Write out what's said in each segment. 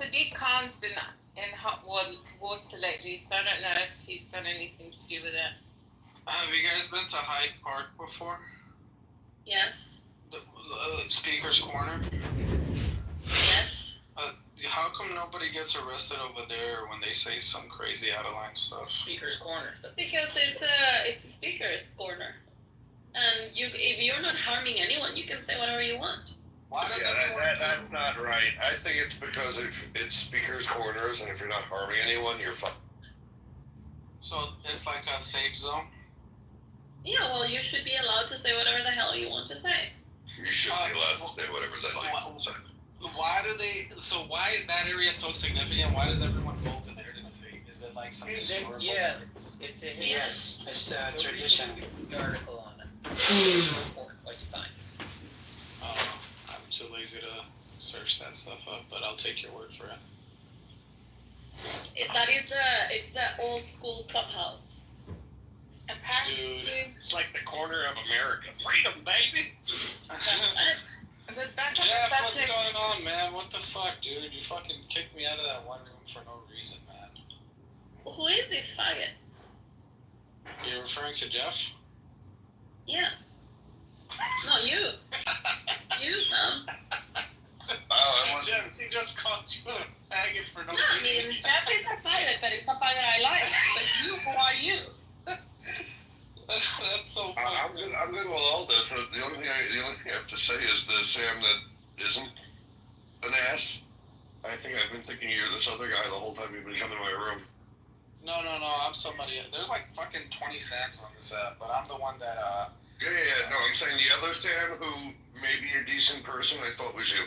Sadiq Khan's been in hot water lately, so I don't know if he's got anything to do with it. Have you guys been to Hyde Park before? Yes. The Speaker's Corner? Yes. How come nobody gets arrested over there when they say some crazy out-of-line stuff? Speaker's Corner. Because it's a Speaker's Corner. And if you're not harming anyone, you can say whatever you want. That's not right. I think it's because if it's Speaker's Corners, and if you're not harming anyone, you're fine. So it's like a safe zone? Yeah, well, you should be allowed to say whatever the hell you want to say. You should be allowed to say whatever the hell you want to say. Why is that area so significant? Why does everyone go to there to debate? Is it like some historical? Yeah, it's a Yes. tradition. The article on it. Report what you find. I'm too lazy to search that stuff up, but I'll take your word for it. It's the old school clubhouse. Dude, it's like the corner of America. Freedom, baby! Jeff, what's going on, man? What the fuck, dude? You fucking kicked me out of that one room for no reason, man. Who is this faggot? You're referring to Jeff? Yeah. No, you. You, Sam. Jeff, he just called you a faggot for no No, reason. I mean, Jeff is a faggot, but it's a faggot I like. But you, who are you? That's so funny. I'm good with all this, but the only thing I have to say is the Sam that isn't an ass. I think I've been thinking you're this other guy the whole time you've been coming to my room. No, I'm somebody. There's like fucking 20 Sams on this app, but I'm the one that, Yeah, no, I'm saying the other Sam who may be a decent person, I thought was you.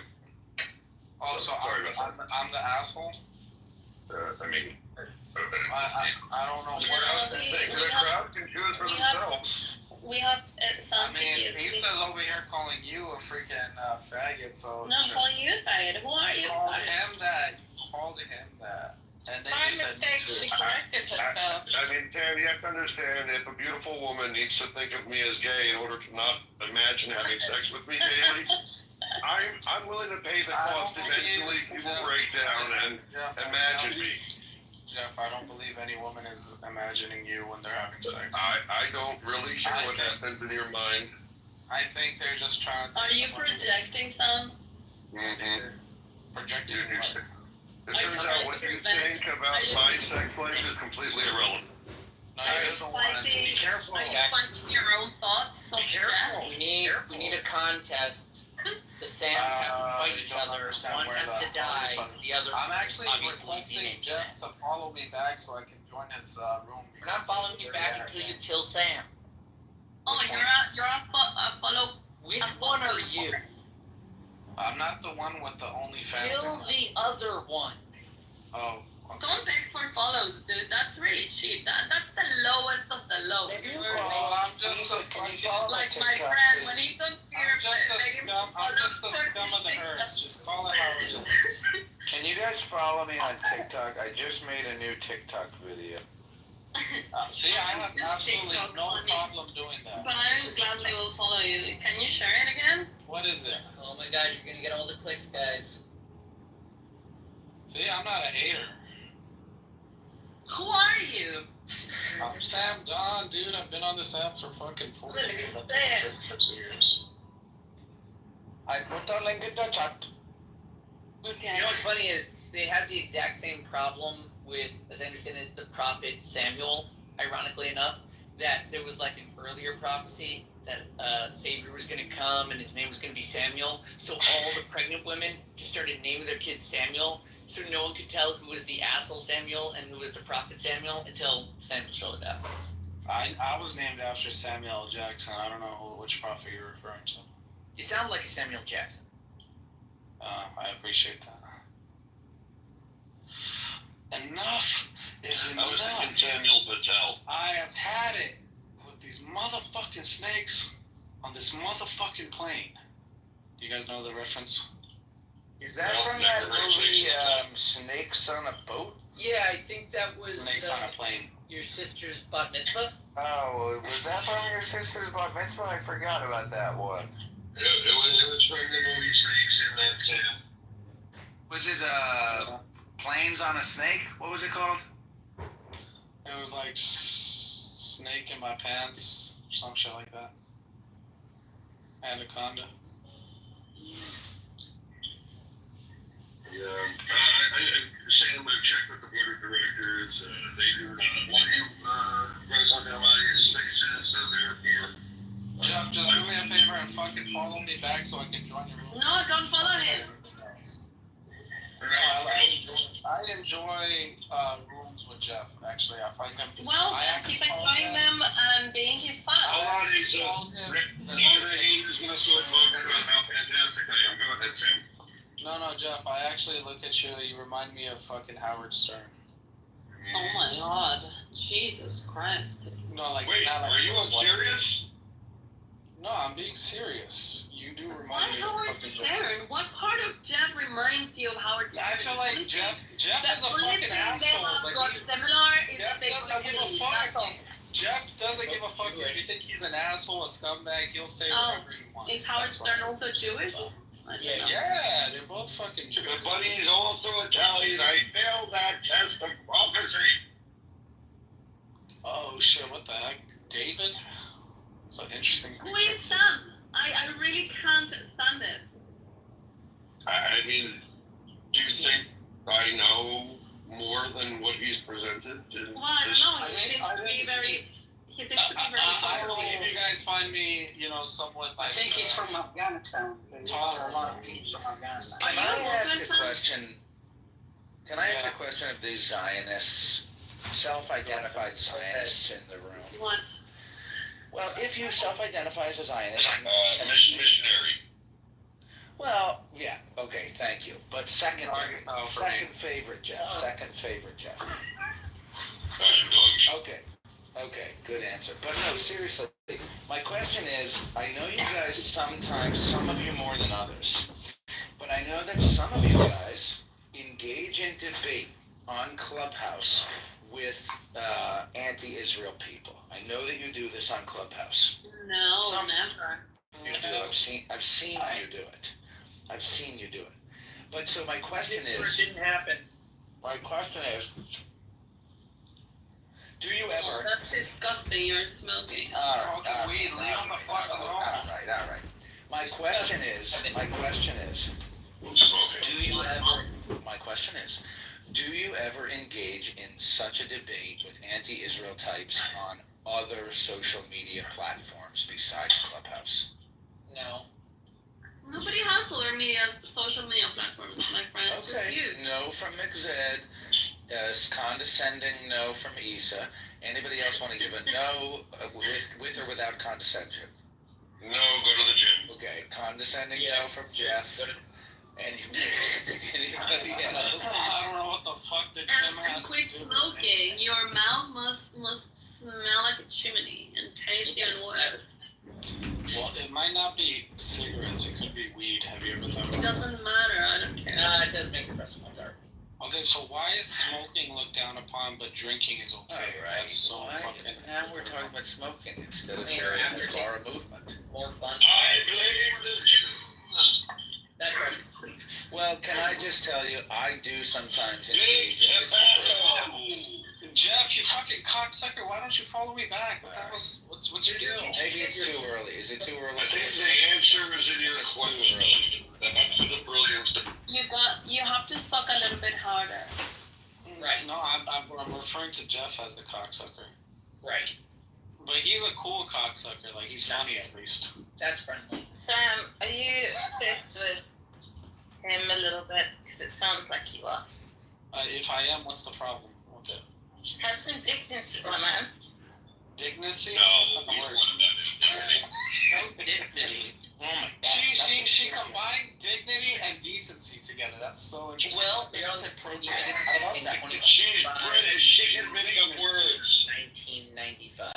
Oh, so I'm the asshole? I mean... I don't know what else to say. The crowd can choose for themselves. We have some PTSD. He says over here calling you a freaking faggot, so... No, I'm calling you a faggot. Who are you? Called him that. And then you said me too. I mean, Tam, you have to understand, if a beautiful woman needs to think of me as gay in order to not imagine having sex with me daily, I'm willing to pay the cost eventually. You will break down and imagine me. Jeff, I don't believe any woman is imagining you when they're having sex. I don't really care what happens in your mind. I think they're just trying to... Are you projecting some? Mm-hmm. Projecting what? It turns out what you think about my sex life is completely irrelevant. No, you don't want to be careful. Are you fighting your own thoughts? Be careful. We need a contest. The Sams have to fight each other. One has to die. The other. I'm actually obviously requesting Jeff to follow me back so I can join his room. We're not following you back until you kill Sam. Oh, you're a follow. Which one are you? I'm not the one with the OnlyFans. Kill the other one. Oh. Okay. Don't beg for follows, dude. That's really cheap. That's the lowest of the low. I'm just a fucking... Like my friend, when he comes here, I'm just the scum of the earth. Just call it how it is. Can you guys follow me on TikTok? I just made a new TikTok video. See, I have absolutely no problem doing that. But I gladly will follow you. Can you share it again? What is it? Oh my god, you're gonna get all the clicks, guys. See, I'm not a hater. Who are you? I'm Sam Don, dude. I've been on this app for fucking 4 Look, years. it's I've there. been for 2 years. I put the link in the chat. Okay. You know what's funny is they had the exact same problem with, as I understand it, the prophet Samuel, ironically enough, that there was like an earlier prophecy that a savior was going to come and his name was going to be Samuel. So all the pregnant women just started naming their kids Samuel, so no one could tell who was the asshole Samuel and who was the prophet Samuel until Samuel showed up. I was named after Samuel L. Jackson. I don't know which prophet you're referring to. You sound like a Samuel Jackson. I appreciate that. Enough is enough. I was thinking Samuel Patel. I have had it with these motherfucking snakes on this motherfucking plane. You guys know the reference? Is that No, from that never movie, actually. Snakes on a Boat? Yeah, I think that was Snakes on a plane. your sister's bat mitzvah. Oh, was that from your sister's bat mitzvah? I forgot about that one. It was from the movie Snakes and then Sam. Was it, Planes on a Snake? What was it called? It was like snake in my pants, or some shit like that. Anaconda. Yeah, Sam, I've checked with the board of directors. They do not want you present in my spaces, so therefore. Jeff, just do me a favor and fucking follow me back so I can join your room. No, don't follow him. I enjoy rooms with Jeff. Actually, I find him. Well, I keep actually enjoying them and being his fan. Hold on, he's gonna start talking about how fantastic I am. Go ahead, Sam. No, Jeff. I actually look at you. You remind me of fucking Howard Stern. Oh my god. Jesus Christ. No, like. Wait, not like are you those ones. serious? No, I'm being serious. You do Why remind me of Howard fucking. Stern? What part of Jeff reminds you of Howard Stern? I feel like Jeff is a The only fucking thing they asshole. have Like, got he's- similar is Jeff that they doesn't give a believe. fuck. That's all. Jeff doesn't give a fuck if you think he's an asshole, a scumbag. He'll say Oh, whatever he wants. Is Howard That's Stern why. also Jewish? I don't know. Yeah, they're both fucking. Your buddy's also Italian. I failed that test of prophecy. Oh shit! What the heck, David? It's an interesting. Who is Sam? I really can't stand this. I mean, do you think I know more than what he's presented? Well, I don't know. He seems to be very. He seems to be very. I believe you guys find me, somewhat. I think he's from Afghanistan. There's a lot of people from Afghanistan. Can Are you I a ask Muslim? a question? Can I ask a question of these Zionists, self-identified Zionists in the room? What? Well, if you self-identify as a Zionist, Missionary. well, yeah, okay, thank you. But second for me. favorite, Jeff. Second favorite, Jeff. Okay, good answer. But no, seriously, my question is, I know you guys sometimes, some of you more than others, but I know that some of you guys engage in debate on Clubhouse with anti-Israel people. I know that you do this on Clubhouse. No, Some- never. You do. I've seen you do it. I've seen you do it. But so my question is, didn't happen. my question is, do you Oh, ever? that's disgusting. You're smoking. Smoking weed, leave him the fuck alone. All right. My question is, do you ever engage in such a debate with anti-Israel types on other social media platforms besides Clubhouse? No. Nobody has social media platforms, my friend. Just Okay, you. no from McZed, condescending no from Issa. Anybody else want to give a no with or without condescension? No, go to the gym. Okay, condescending no from Jeff. Anybody else? I don't know what the fuck the gym And has to quit do with smoking. Your mouth must smell like a chimney and taste even worse. Well, it might not be cigarettes. It could be weed. Have you ever thought It about that? doesn't matter. I don't care. It does make the rest of my dark. Okay, so why is smoking looked down upon, but drinking is okay? All right. That's so Why- fucking. Now we're talking about smoking instead of Later, the after Hezbollah movement. More fun. I blame the Jews. That's right. Well, can I just tell you, I do sometimes Big engage in this. tobacco. Jeff, you fucking cocksucker! Why don't you follow me back? What's your deal? Maybe it's too early. Is it too early? I think the answer is in your question. That's the brilliance. You have to suck a little bit harder. Right. No, I'm referring to Jeff as the cocksucker. Right. But he's a cool cocksucker. Like he's funny at least. That's friendly. Sam, are you obsessed with him a little bit? Because it sounds like you are. If I am, what's the problem with it? Have some dignity, my man. Dignity? No, That's not the we word. wanted that. No dignity. Oh my God. She combined dignity and decency together. That's so interesting. Well, you're also pretty I love that. She's British. She can think of words. 1995.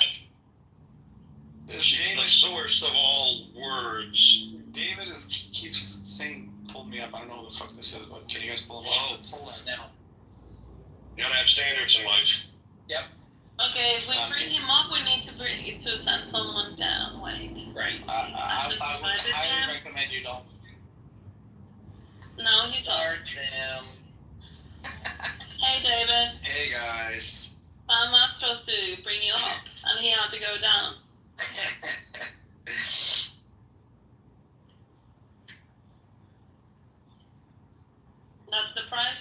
She's the source of all words. David keeps saying, "Pull me up." I don't know what the fuck this is, but can you guys pull him Oh, up? pull that now. You gotta have standards in life. Okay, if we bring him up, we need to send someone down. Wait. Right. I would invited him. highly recommend you don't. No, he's Sorry, up. Sam.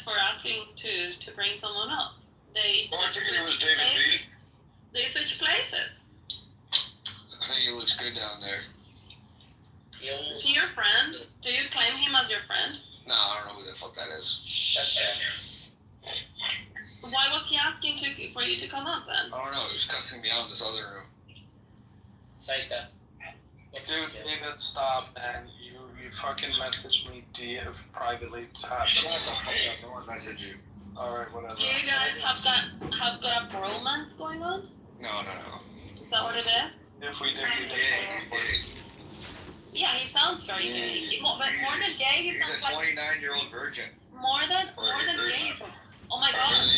for asking to bring someone up. They Well, I think it was switched David B. places. They switch places. I think he looks good down there. Is he your friend? Do you claim him as your friend? No, I don't know who the fuck that is. Why was he asking for you to come up then? I don't know. He was cussing me out in this other room. Psycho. Dude, David, stop, man. You fucking messaged me privately to have Shut the fuck up. No one messaged you. Alright, whatever. Do you guys have got a bromance going on? No. Is that what it is? If we did, we did. He's gay. Yeah, he sounds very gay. But more than gay, he He's sounds a like 29-year-old virgin. more than gay. Oh my god,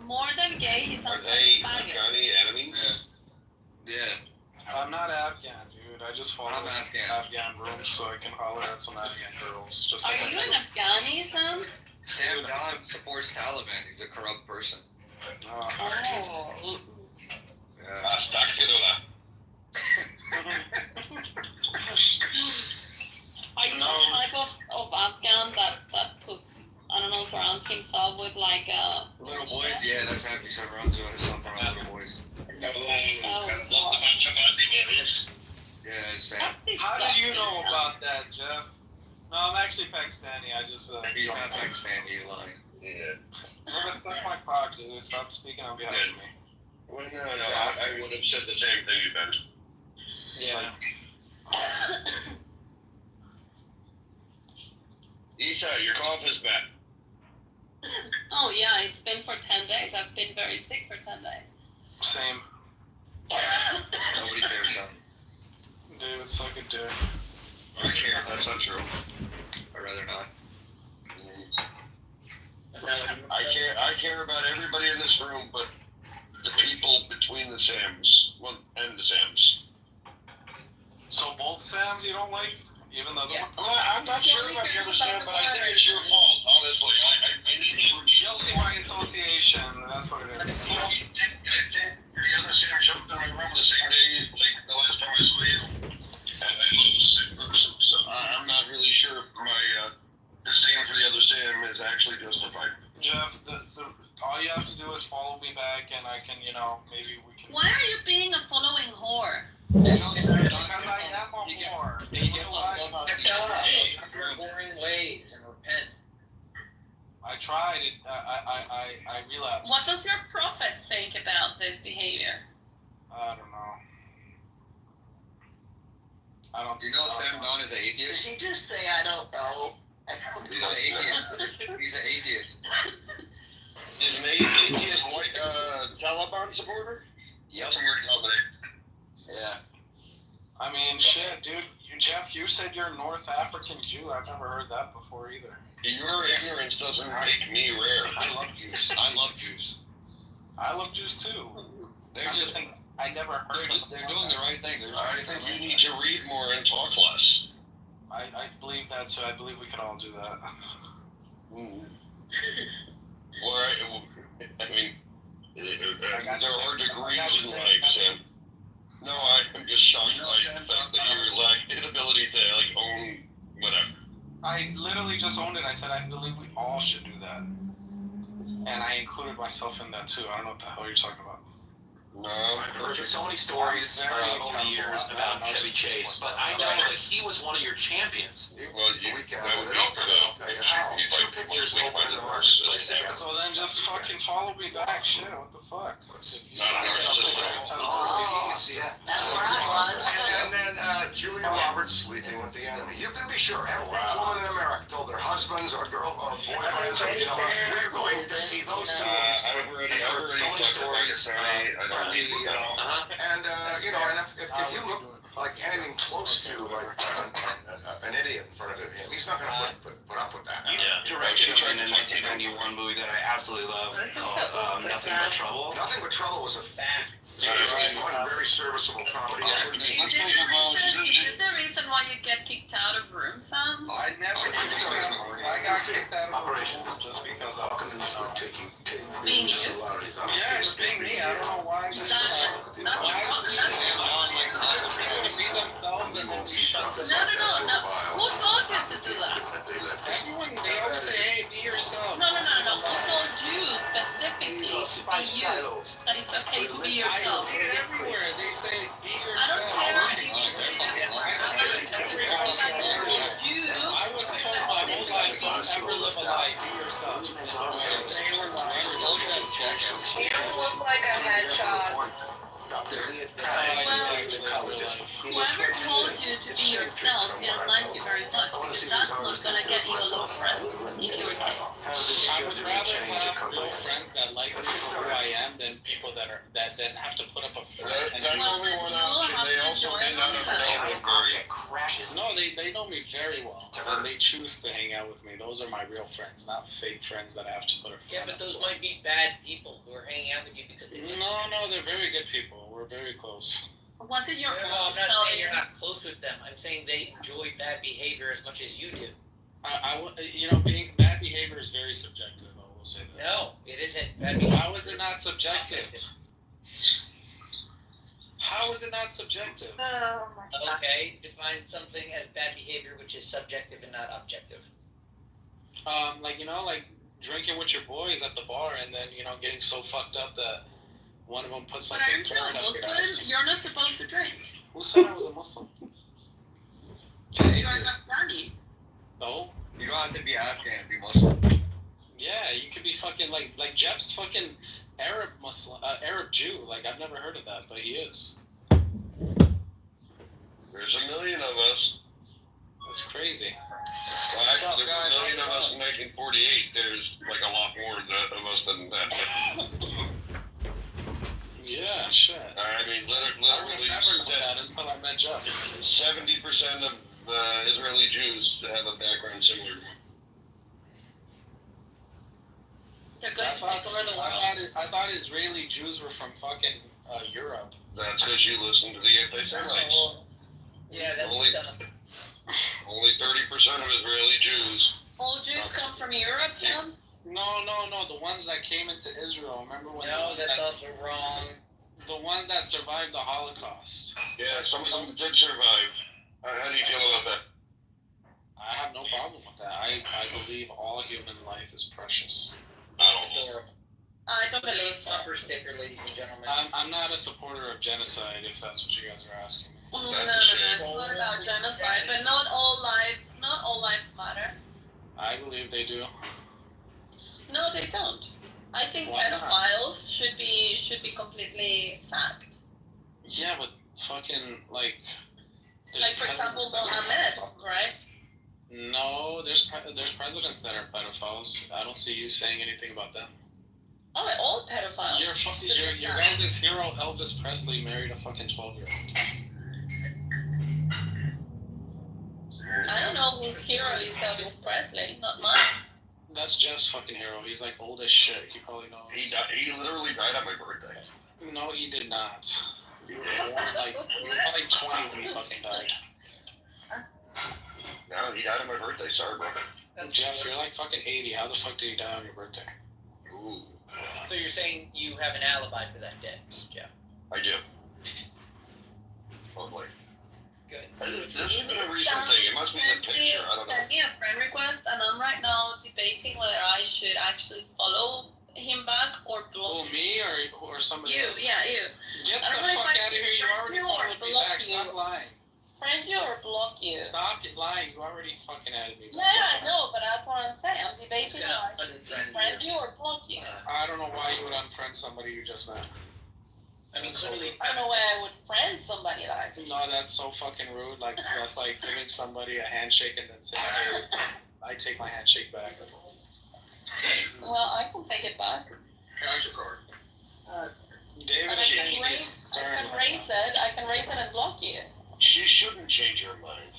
more than gay, he Are sounds they like a faggot. Afghani enemies? Yeah. I'm not Afghan, dude. I just follow I'm Afghan. Afghan rooms so I can holler at some Afghan girls. Just Are like you an Afghani, Sam? Sam Don supports Taliban. He's a corrupt person. Oh. Oh. Yeah. Astaghfirullah. Are you the type of Afghan that puts, I don't know, surrounds himself with like Little boys, yeah, that's happy. Surrounds himself around little boys. Yeah, it's Sam. How do you know about that, Jeff? No, I'm actually Pakistani. I just. He's not Pakistani. He's lying. Yeah. That's my cock, dude. Stop speaking on behalf of me. Well, no, I would have said the same thing you meant. Yeah. Isa, your cough is back. Oh yeah, it's been for 10 days. I've been very sick for 10 days. Same. Nobody cares, though. Dude, suck a dick. I care. That's not true. I'd rather not. I care about everybody in this room, but the people between the Sams, and the Sams. So both Sams you don't like? Even though the Well, I'm not sure if I understand, but I think it's your fault, honestly. I need to LCY Association, that's what it is. the other Sam jumped in my room the same day, like the last time I saw you. And I was the same person, so I'm not really sure if my disdain for the other Sam is actually justified. Jeff, all you have to do is follow me back and I can, maybe we can... Why are you being a following whore? You know, Because I am a whore. He gets on Clubhouse. Your boring ways and repent. I tried it, I relapsed. What does your prophet think about this behavior? I don't know. I don't You know Sam Don is an atheist? Did he just say I don't know? He's an atheist. He's an atheist. Is an atheist white Taliban supporter? Yep. That's a weird combination. Yeah. I mean, shit, dude. Jeff, you said you're a North African Jew. I've never heard that before either. Your ignorance doesn't make me rare. I love Jews. I love Jews. I love Jews too. They're I'm just saying I never heard of they're doing the right thing. I think you need to read more and talk less. I believe that too. I believe we could all do that. Well, I mean, there are degrees in life, Sam. No, I'm just shocked by the fact that you lack the ability to own whatever. I literally just owned it. I said I believe we all should do that. And I included myself in that too. I don't know what the hell you're talking about. No, I've heard so many stories over the years about Chevy Chase, but I know that he was one of your champions. Well, that would be How? you'd Two like pictures mostly open by in the the horse marketplace. system. So then just fucking follow me back. Shit, what the fuck? That's where I was. And then Julia Roberts sleeping with the enemy. You can be sure every woman in America told their husbands or boyfriends, we're going to see those two movies. I've already I've heard so many stories. I don't And if you look like anything close to like an idiot in front of him, he's not going to put up with that. You directed him in a 1991 movie that I absolutely love, called Nothing But Trouble. Nothing But Trouble was a Fact. one very serviceable comedy. Is this the reason why you get kicked out of rooms, Sam? I never. I got kicked out of Operation just because taking Being you. Yeah, just being me. I don't know why. Be themselves and then be shut. No. Who told you to do that? Everyone, they always say, hey, be yourself. No, be you. That it's okay to be I yourself. see it everywhere. They say be I yourself. don't care if you I was told my whole life, don't ever live a lie. Be yourself. You look like a headshot. Whoever told you to be yourself didn't like you very much because that's not gonna get you a lot of friends in your case. I would rather have real friends that like me for who I am than people that then have to put up a front and That's only one option. They also may not have known very. No, they know me very well, and they choose to hang out with me. Those are my real friends, not fake friends that I have to put a front. Yeah, but those might be bad people who are hanging out with you because they. No, they're very good people. We're very close. Was it your Well, I'm not own saying you're not close with them. I'm saying they enjoy bad behavior as much as you do. Being bad behavior is very subjective. I will say that. No, it isn't bad behavior. How is it not subjective? How is it not subjective? Oh my god. Okay, define something as bad behavior which is subjective and not objective. Like drinking with your boys at the bar and then, getting so fucked up that one of them puts But like aren't you a up your Muslim? ass. You're not supposed to drink. Who said I was a Muslim? You're Afghani. No? You don't have to be Afghan to be Muslim. Yeah, you could be fucking like Jeff's fucking Arab Muslim, Arab Jew. Like I've never heard of that, but he is. There's a million of us. That's crazy. Well, actually, there were a million of us in 1948. There's like a lot more of us than that. Yeah, shit. I mean, I literally, never knew that until I met Jeff. 70% of Israeli Jews have a background similar to mine. They're good to take over the world. I thought Israeli Jews were from fucking Europe. That's because you listen to the anti-Semites. Yeah, that's Only- dumb. Only 30% of Israeli Jews. All Jews come from Europe, Sam? No. The ones that came into Israel. Remember when? No, that's also wrong. The ones that survived the Holocaust. Yeah, some of them did survive. How do you feel about that? I have no problem with that. I believe all human life is precious. I don't know. Adorable. I don't believe so. Bumper sticker, ladies and gentlemen. I'm not a supporter of genocide, if that's what you guys are asking me. No, That's a it's shame. not about genocide, but not all lives matter. I believe they do. No, they don't. I think Why not? pedophiles should be completely sacked. Yeah, but fucking like. Like for example, Mohammed, right? No, there's presidents that are pedophiles. I don't see you saying anything about them. Oh, all pedophiles. Your guys' hero Elvis Presley married a fucking 12-year-old. I don't know whose hero is Elvis Presley, not mine. That's Jeff's fucking hero. He's like old as shit. He probably knows. He literally died on my birthday. No, he did not. You were probably 20 when he fucking died. No, he died on my birthday. Sorry, bro. Jeff, you're like fucking 80. How the fuck did he die on your birthday? Ooh, So you're saying you have an alibi for that day, Jeff? I do. Lovely. Good. This has been a recent thing. It must be the picture. I don't know. Send me a friend request, and I'm right now debating whether I should actually follow him back or block Oh, me or somebody you. else? Yeah, you. Get I the don't know if fuck I out of here. You friend already you or followed me block back. you. Stop lying. Friend you or block you? Stop lying. You already fucking added me. Yeah, I know, but that's what I'm saying. I'm debating Yeah, whether I should unfriend friend you. you or block you. I don't know why you would unfriend somebody you just met. I mean, So- clearly, I don't know why I would friend somebody that I. No, that's so fucking rude. Like that's like giving somebody a handshake and then saying, "Hey, I take my handshake back." Well, I can take it back. How's your card? David And is I saying can he's raise stern. it and block you. She shouldn't change her mind.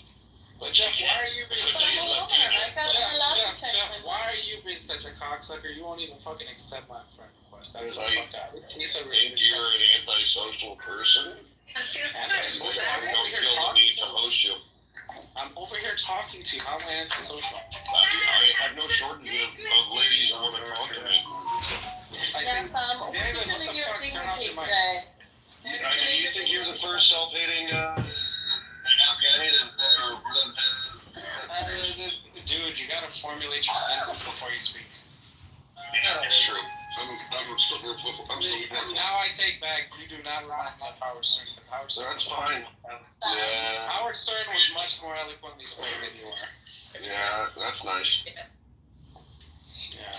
But Jeff, why are you being But such I'm a a woman. I'm allowed to change Jeff, my why mind. are you being such a cocksucker? You won't even fucking accept my friend request. That's the Like, fuck out. He's a Think rude. you're an antisocial person? Antisocial. I I'm over don't here feel the talking need to to you. host you. I'm over here talking to you. How am I antisocial? I have no shortage of ladies who want to talk to me. I Yes, think who's David, what feeling the your fuck? Turn off dignity your mic. today? Do you think you're the first self-hating Afghani that Dude, you gotta formulate your sentence before you speak. Yeah, it's true. I'm still Now I take back, you do not remind me of Howard Stern. Because Howard Stern, That's fine. Yeah. Howard Stern was much more eloquently spoken than you are. Yeah, that's nice. Yeah.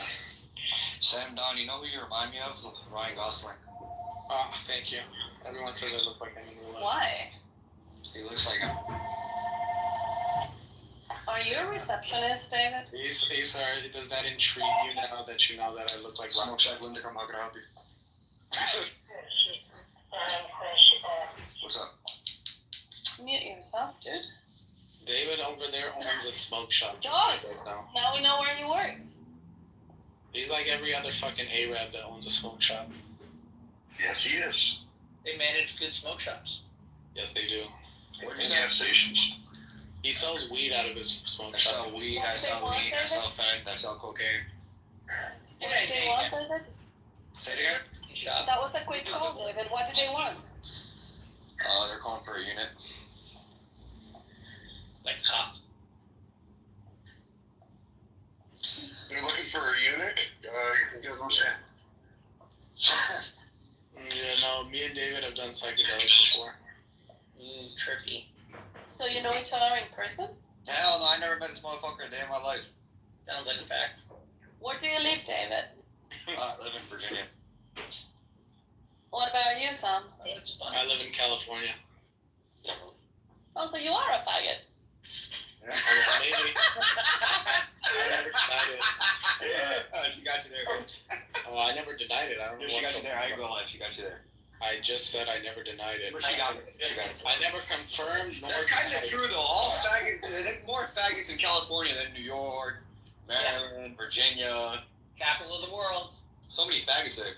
Sam Don, you know who you remind me of? Ryan Gosling. Oh, thank you. Everyone says I look like him in real life. Why? He looks like him. Are you a receptionist, David? He's does that intrigue you now that you know that I look like Smoke Shack Linda, come how can I help you? What's up? Mute yourself, dude. David over there owns a smoke shop. just so you guys Dogs. know. Now we know where he works. He's like every other fucking Arab that owns a smoke shop. Yes, he is. They manage good smoke shops. Yes, they do. Where'd In you gas stations. He sells weed out of his smoke I shop. sell weed, I sell weed, I sell fed, I sell cocaine. What did they want, David? Say it again? Shop. That was a quick call, David. What did they want? They're calling for a unit. Like cop. You're looking for a unit? You can give them Sam. Yeah, no, me and David have done psychedelics before. Trippy. So you know each other in person? Hell no, I never met this motherfucker a day in my life. Sounds like a fact. Where do you live, David? I live in Virginia. What about you, Sam? That's fun. I live in California. Oh, so you are a faggot. Maybe. I never denied it. She got you there. Oh, I never denied it. I don't know. She what got you the- there. I ain't gonna lie, she got you there. I just said I never denied it. But she got it. She got it. I never confirmed nor That's kind denied of it. true though. All faggots, there's more faggots in California than New York, Maryland, Virginia. Capital of the world. So many faggots there.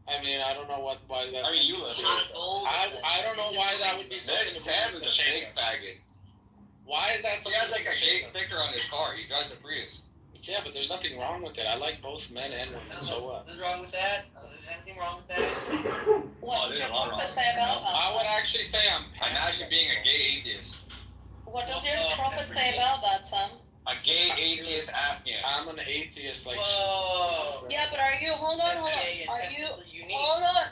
I mean, I don't know why is that. I mean, you live here. Hot gold. I don't know why that would be something This to Sam be is a ashamed big of. faggot. Why is that He something? has like to a be gay ashamed of? sticker on his car. He drives a Prius. Yeah, but there's nothing wrong with it. I like both men and women. So what? What's wrong with that? Is there anything wrong with that? What does there's your a lot wrong prophet with say it. about I that? would actually say I'm. Imagine being a gay atheist. What does your prophet say about that, Sam? A gay atheist Afghan. I'm an atheist. Like. Whoa. Yeah, but are you? Hold on, hold on. Yeah, Are that's you? unique. Hold on.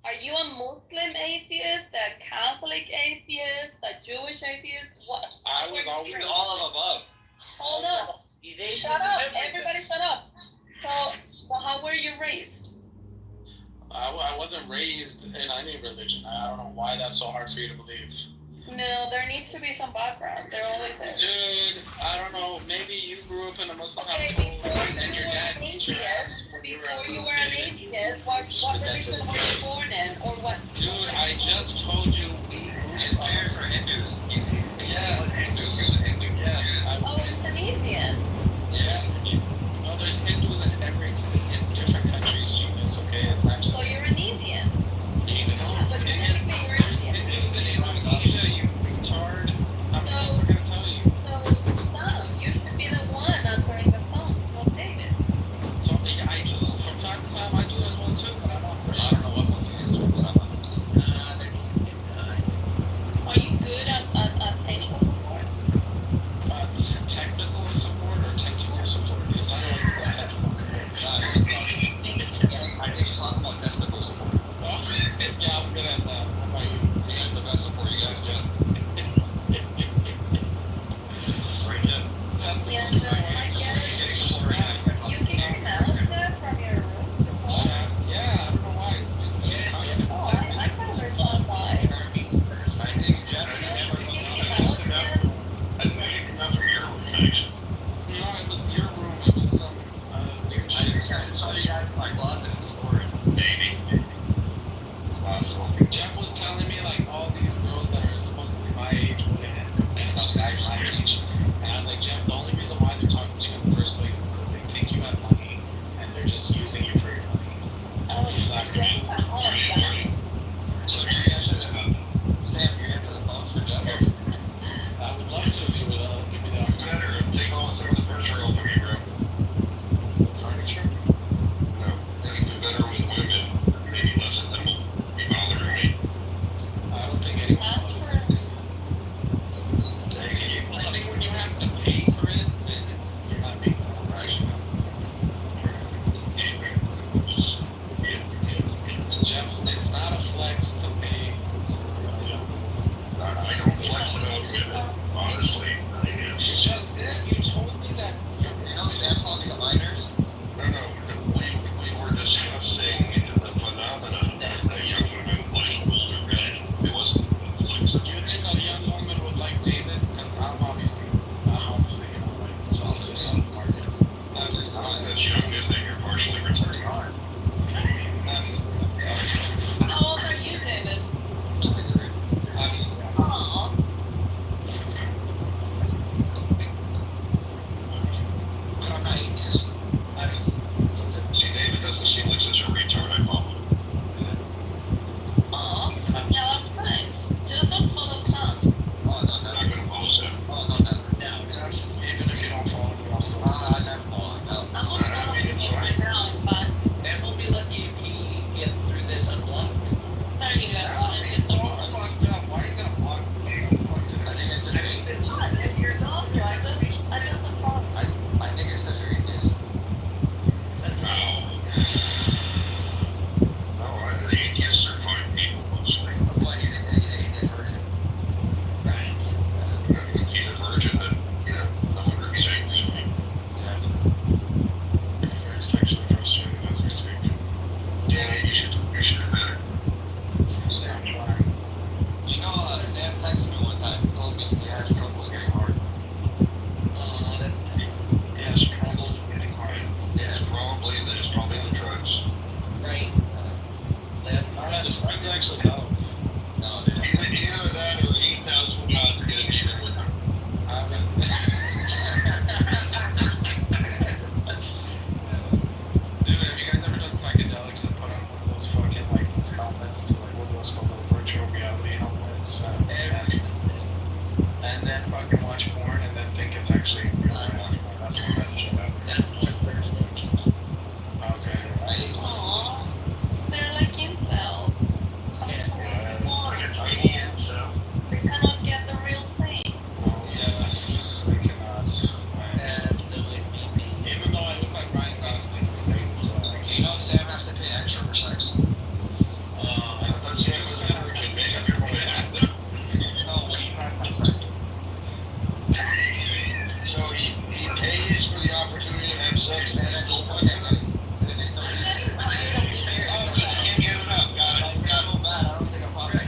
Are you a Muslim atheist, a Catholic atheist, a Jewish atheist? What? I was always. He's all of above. Hold on. He's Asian. Shut up. Everybody shut up. So, well, how were you raised? I wasn't raised in any religion. I don't know why that's so hard for you to believe. No, there needs to be some background. There always is. Dude, I don't know. Maybe you grew up in a Muslim Okay, household before and you your were dad an beat your ass atheist, when before you were an atheist, what religion were you born in, or what? Dude, I just told you we His parents are Hindus. He's Yeah. Hindu. He was a Hindu. Yes, I Oh, was. it's an Indian. Yeah. No, there's Hindus in different countries, genius. Okay, it's not just. So you're an Indian. He's an Yeah, but Indian. technically you're Indian. Hindus in Indonesia, you retard. How many times am I gonna tell you? So, Sam, you should be the one answering the phone, not David. So I do from time to time. I do as well too, but I'm not. I don't know what fucking he is. Because I'm not They're just Are you good at technical support? Technical support or technical support? Yes, I know what technical support. I think he's talking about testicle support. Oh, yeah, I'm good at that. How about you? He has the best support you guys get. Right, Jeff? Testicles. Yeah, so I get it. Getting support right now. You came out from your room before? Yeah, I don't know why. It's been so Oh, I can understand why. I think Jeff You is never came out again. I think you come out from your room, thanks. No, it was your room. It was some weird I shit. just saw you guys in my closet in the story. Maybe. Possible. Jeff was telling me like all these girls that are supposedly my age women complain about guys my age, and I was like, Jeff, the only reason why they're talking to you in the first place is because they think you have money and they're just using you for your money. Oh, You flatter me. Jeff's a hot guy. So do you answer the Sam, you answer the phones for Jeff? I would love to if you would give me the opportunity. Better take all some of the furniture off of you, bro. Furniture? No. Things do better with women. Maybe less of them will be bothering me. I don't think anyone. Ask for I think when you have to pay for it, then you're not being porn and then think it's actually real life. That's not that shit ever. That's more Thursdays. Okay. Aw, they're like incels. They cannot get the real thing. Well, yes, I cannot. Even though I look like Ryan Gosling these days, so You know Sam has to pay extra for sex. I thought you were saying we could make up your way. No, when he tries to have sex. So he pays for the opportunity to have sex and then go fuck him. And then they still can't give it up. Got it. I don't think I'm popular.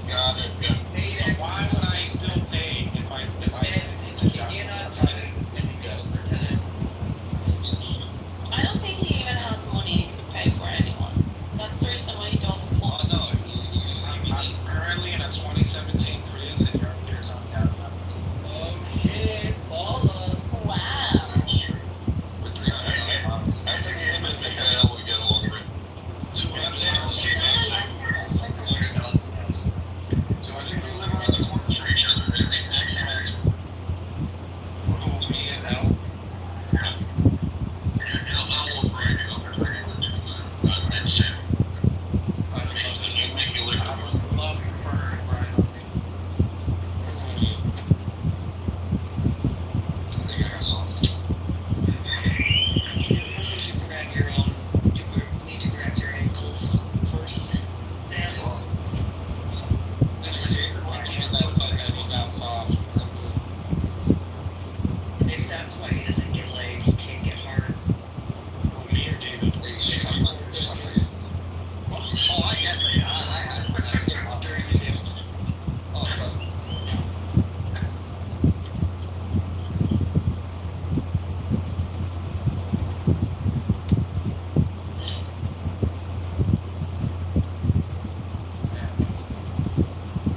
Got it. So why would I still pay if I Can you not try to pretend? I don't think he even has money to pay for anyone. That's the reason why he does Oh porn. no, I'm currently in a 2017 Prius and your years on the out. Oh shit, Paula. Wow. with 300 pounds. I think him and Mikhail would get along great. 200 pounds. So I think we live around the corner for each other. They're the exact same accent. Me and L. I'll look right now. I'm bringing it to and Sam. I mean, you make me look. I would love for her to grind on me. I think I got soft. You need to grab your own. You need to grab your ankles first. Sam. That's like I look out soft. Maybe that's why he doesn't get laid. He can't get hard. Me or David? Oh, I get it. I get up there and do. Oh,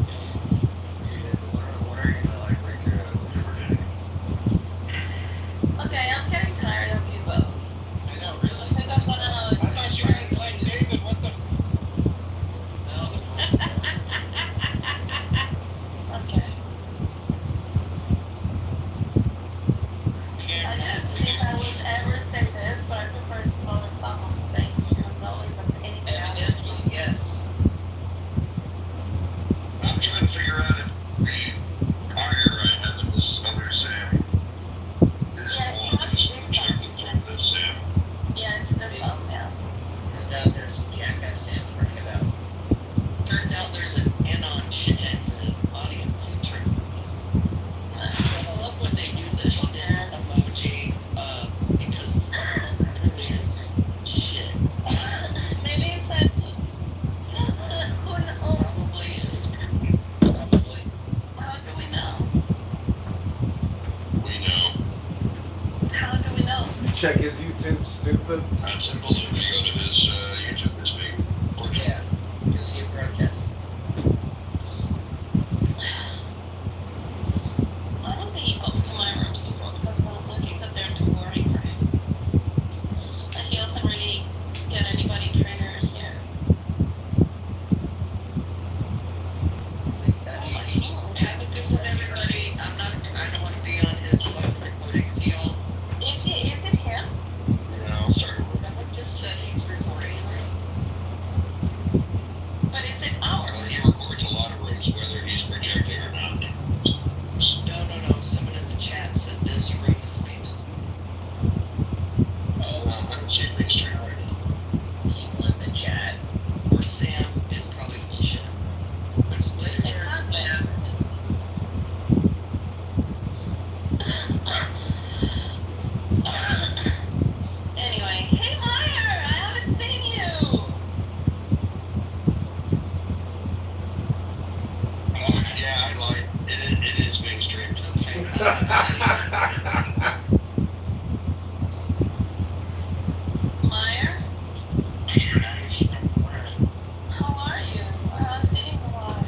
Yes. what are you gonna like break your virginity? Okay, I'm getting tired of you both. I know, I really. think I'm gonna. I thought you guys like David. What the? Okay. I didn't think I would ever say this, but I prefer to solo stuff on stage, even though it's a pain in the ass. Evidently, yes. I'm trying to figure out if higher I have in this other Sam is Yeah, one just projected from this Sam. Yeah, it's this up, yeah. Turns out there's some jackass Sam's running about. Turns out there's an anon shithead in the audience. I love when they use a shithead emoji, because it's shit. Maybe it's a. Who knows? Probably is. Probably. How do we know? We know. How do we know? Check his YouTube, stupid. That's simple. If you go to his YouTube, it's being recorded. Yeah. You'll see it broadcast. I don't think he comes to my rooms to broadcast them. I think that they're too boring for him. And he doesn't really get anybody triggered here. Have a good one, everybody. I don't want to be on his recording. See y'all. Is it him? Yeah, I'll start with Someone just said he's recording. But is it ours? he records a lot of rooms, whether he's projecting or not. No. Someone in the chat said this room is being. I don't see it being straight right now. People in the chat. Or Sam is probably full of shit. Exactly. Anyway, hey Meyer, I haven't seen you. Yeah, I lied. It is being streamed. Okay. Meyer, how are you? I haven't seen you in a while.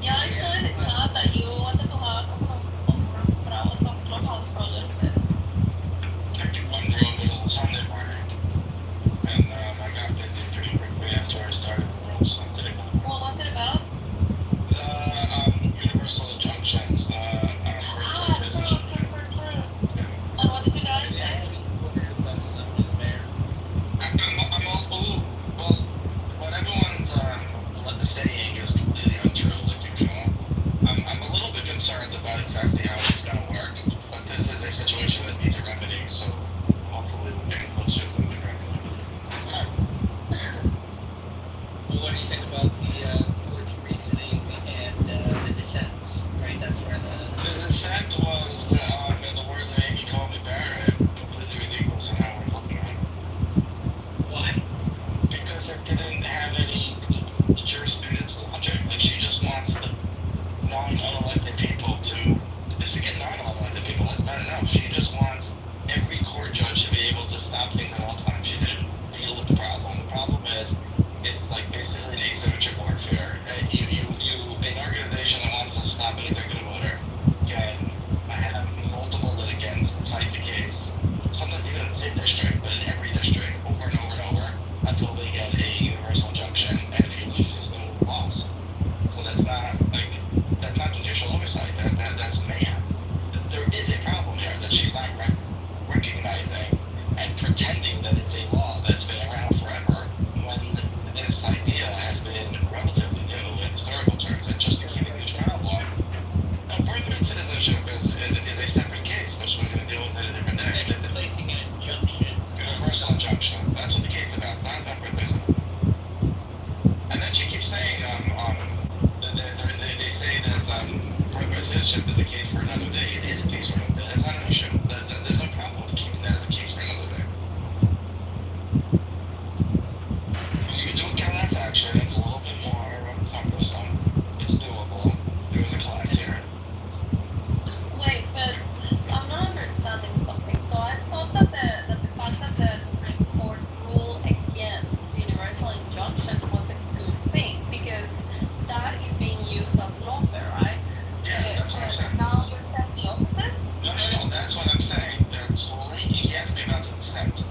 Yeah, I saw in the chat that you wanted to have a couple of rooms, but I was on Clubhouse for a little bit. I did one room, it was a Sunday morning. And I got busy pretty quickly after I started the room, so today she keeps saying they say that private citizenship is a case for another day. It is a case for another day. That's not an issue. There's no problem with keeping that as a case for another day. You can do a class action. It's a little bit more cumbersome. It's doable. There was a class here. Wait, but I'm not understanding something. So I thought that the fact that the Supreme Court ruled against universal injunctions was a good thing because that is being used as lawfare, right? Yeah, that's what I'm saying. Now you're saying the opposite? No, that's what I'm saying. He asked me about the dissent.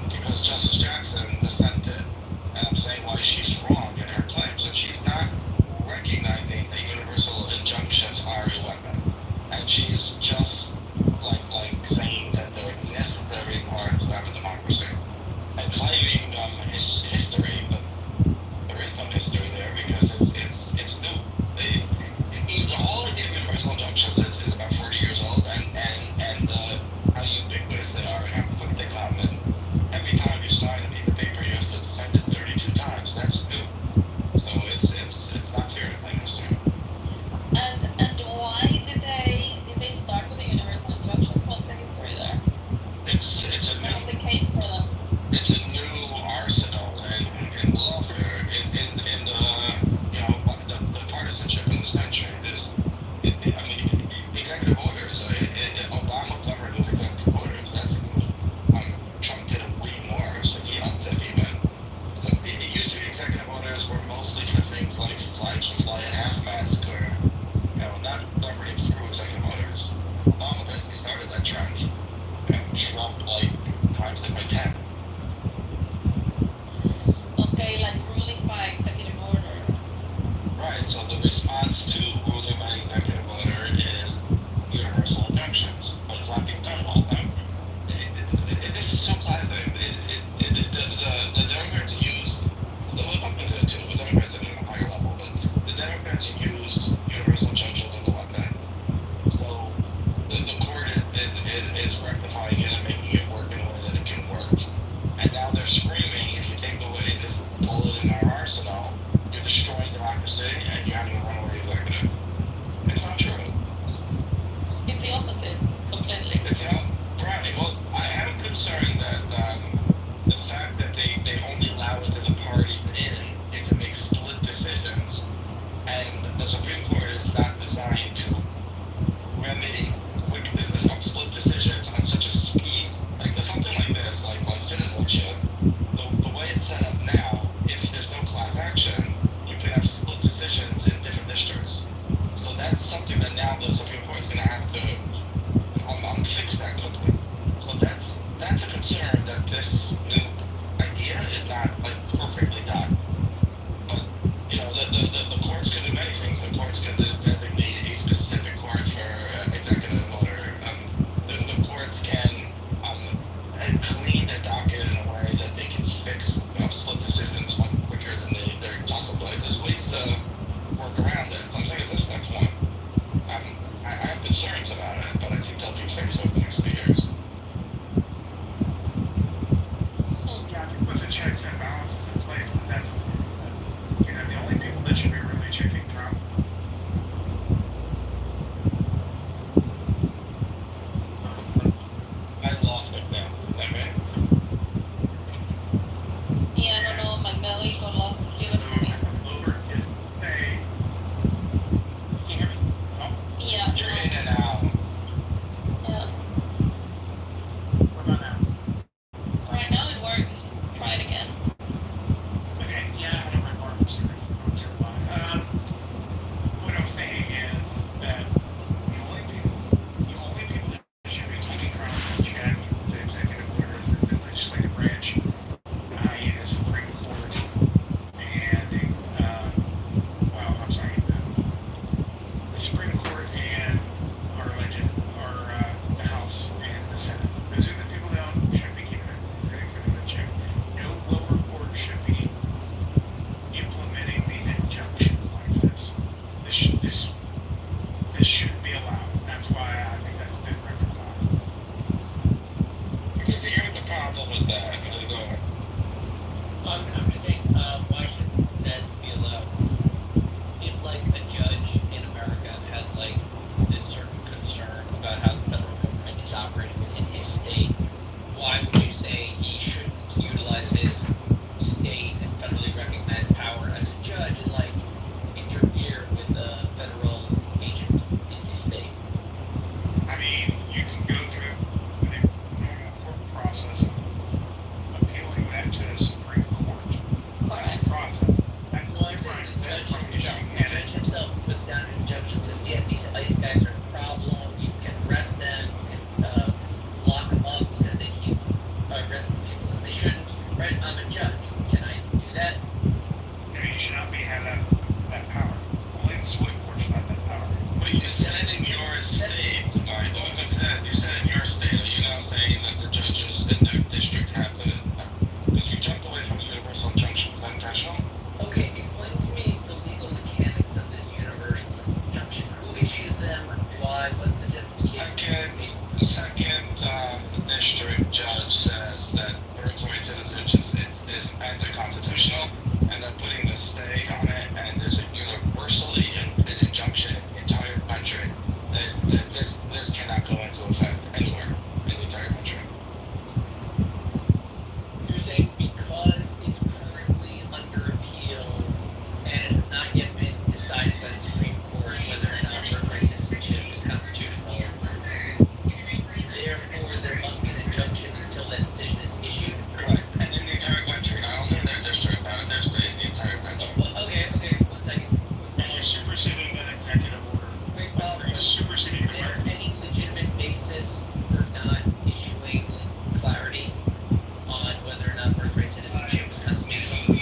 Because Justice Jackson dissented, and I'm saying why she's wrong in her claim. So she's not recognizing that universal injunctions are a weapon, and she's just like saying that they're necessary parts of a democracy, and claiming history, but there is no history there because it's new. The whole idea of universal injunctions is about 40 years old, and how ubiquitous they are and how quick they come. And every time you sign a piece of paper, you have to defend it 32 times. That's new. So it's not fair to claim history. And why did they start with the universal injunctions? What's the history there? It's a What was new the case for them? it's a new arsenal in lawfare in the partisanship in this country. Executive orders. Obama governed with executive orders. That's Trump did it way more, so he upped it even. So it used to be executive orders were mostly for things like flags should fly at half-mast or not governing through executive orders. Obama basically started that trend, and Trump times it by 10. Okay, like ruling by executive order. Right. So the response to ruling by executive order is universal injunctions, but it's not being done all the time. This is so classic. The Democrats used the Republicans did it too. The Democrats did it at a higher level, but the Democrats used universal injunctions as a weapon. So the court is rectifying it and making it work in a way that it can work. And now they're screaming, if you take away this bullet in our arsenal, you're destroying democracy and you're having a runaway executive. It's not true. It's the opposite, completely. It's not right. Well, I have a concern that the fact that they only allow it to the parties in, it can make split decisions, and the have that power. Only the split court should have that power. But you said in your state, like, you said in your state, are you now saying that the judges in their district have to, because you jumped away from the universal injunction, was that intentional? Okay, explain to me the legal mechanics of this universal injunction. Who issues them? Why? What's the justification? The second district judge says that birthright citizenship is anti-constitutional, and they're putting the stay on it, and there's a universally an injunction in the entire country that this cannot go into effect anywhere in the entire country. You're saying because it's currently under appeal and it has not yet been decided by the Supreme Court whether or not birthright citizenship is constitutional, therefore there must be an injunction until that decision is issued? Correct. And in the entire country, not only in their district, but in their state, the entire country. Well, okay, 1 second. And you're superseding an executive order. Wait, well, You're superseding is the there order. any legitimate basis for not issuing clarity on whether or not birthright citizenship is constitutional?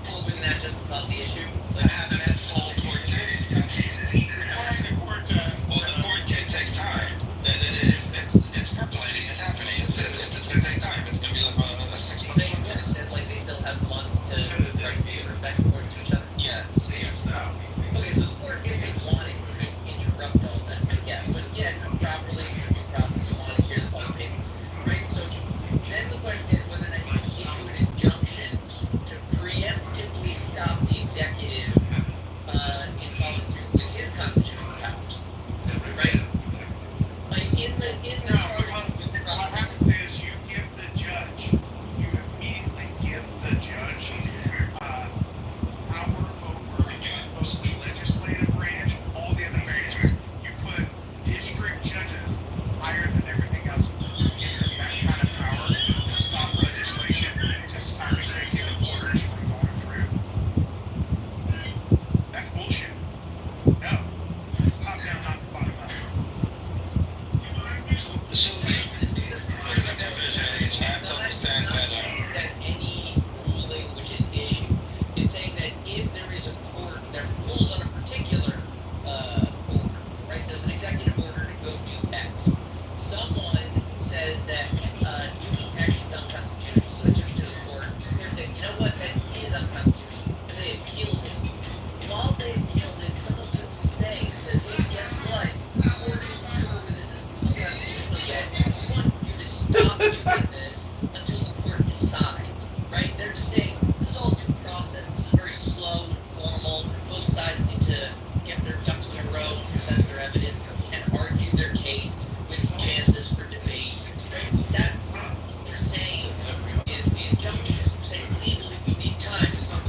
Well, wouldn't that just become the issue? I haven't had full court case. Requiring the court to. Well, the court case takes time. It's percolating. It's happening. It's going to take time. It's going to be like a 6 They months. don't understand, like, they still have months to write papers back and forth to each other. Yes. Okay, so the court, if they wanted, could interrupt all that, I guess. But yeah, properly through the process, you want to hear all the papers. Right, so then the question is whether or not you can issue an injunction to preemptively stop the executive in following through with his constitutional powers. Right? Like, in the No, because what happens is you give the judge, you immediately give the judge power over both the legislative branch, all the other branches. You put district judges higher than everything else. You give them that kind of power to stop legislation, to stop executive orders from going through. That's bullshit. No. It's top down, not bottom up. So, I have to understand that. That any ruling which is issued, it's saying that if there is a court that rules on a particular order, right? There's an executive order to go do X. Someone says that doing X is unconstitutional, so they took it to the court. They're saying, you know what, that is unconstitutional, and they appealed it. While they appealed it, someone puts a stay and says, hey, guess what? The court is not sure this is unconstitutional yet. We want you to stop doing this until the court decides, right? They're just saying, this is all due process, this is very slow and formal, both sides need to get their ducks in a row, present their evidence, and argue their case with chances for debate, right? That's what they're saying is the injunction. They're saying legally we need time. But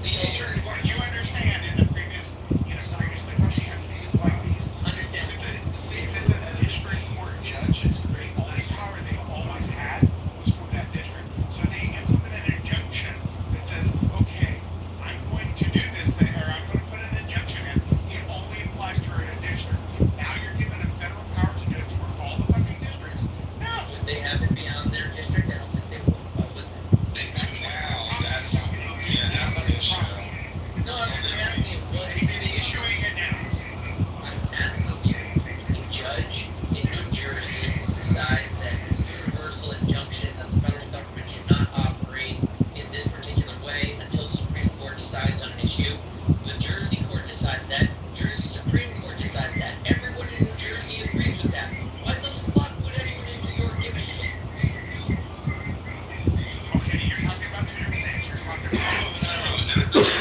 the alternative, What you understand in the previous, previously, when you have cases like these, understand, if it's a district court judge, the only power they always had was for that district. So they implement an injunction that says, okay, I'm going to do this thing, or I'm going to put an injunction in. It only applies to a district. Now you're given a federal power to do it for all the fucking districts. No. would they have it beyond their district? I don't think they would. Why would they? They do now. That's the issue. No, I'm asking is what They've been issuing it now. I'm asking the judge in New Jersey decides that this universal injunction that the federal government should not operate in this particular way until the Supreme Court decides on an issue. The Jersey court decides that. Jersey Supreme Court decides that. Everyone in New Jersey agrees with that. Why the fuck would anyone in New York give a shit? Okay, you're talking about two different things. You're talking about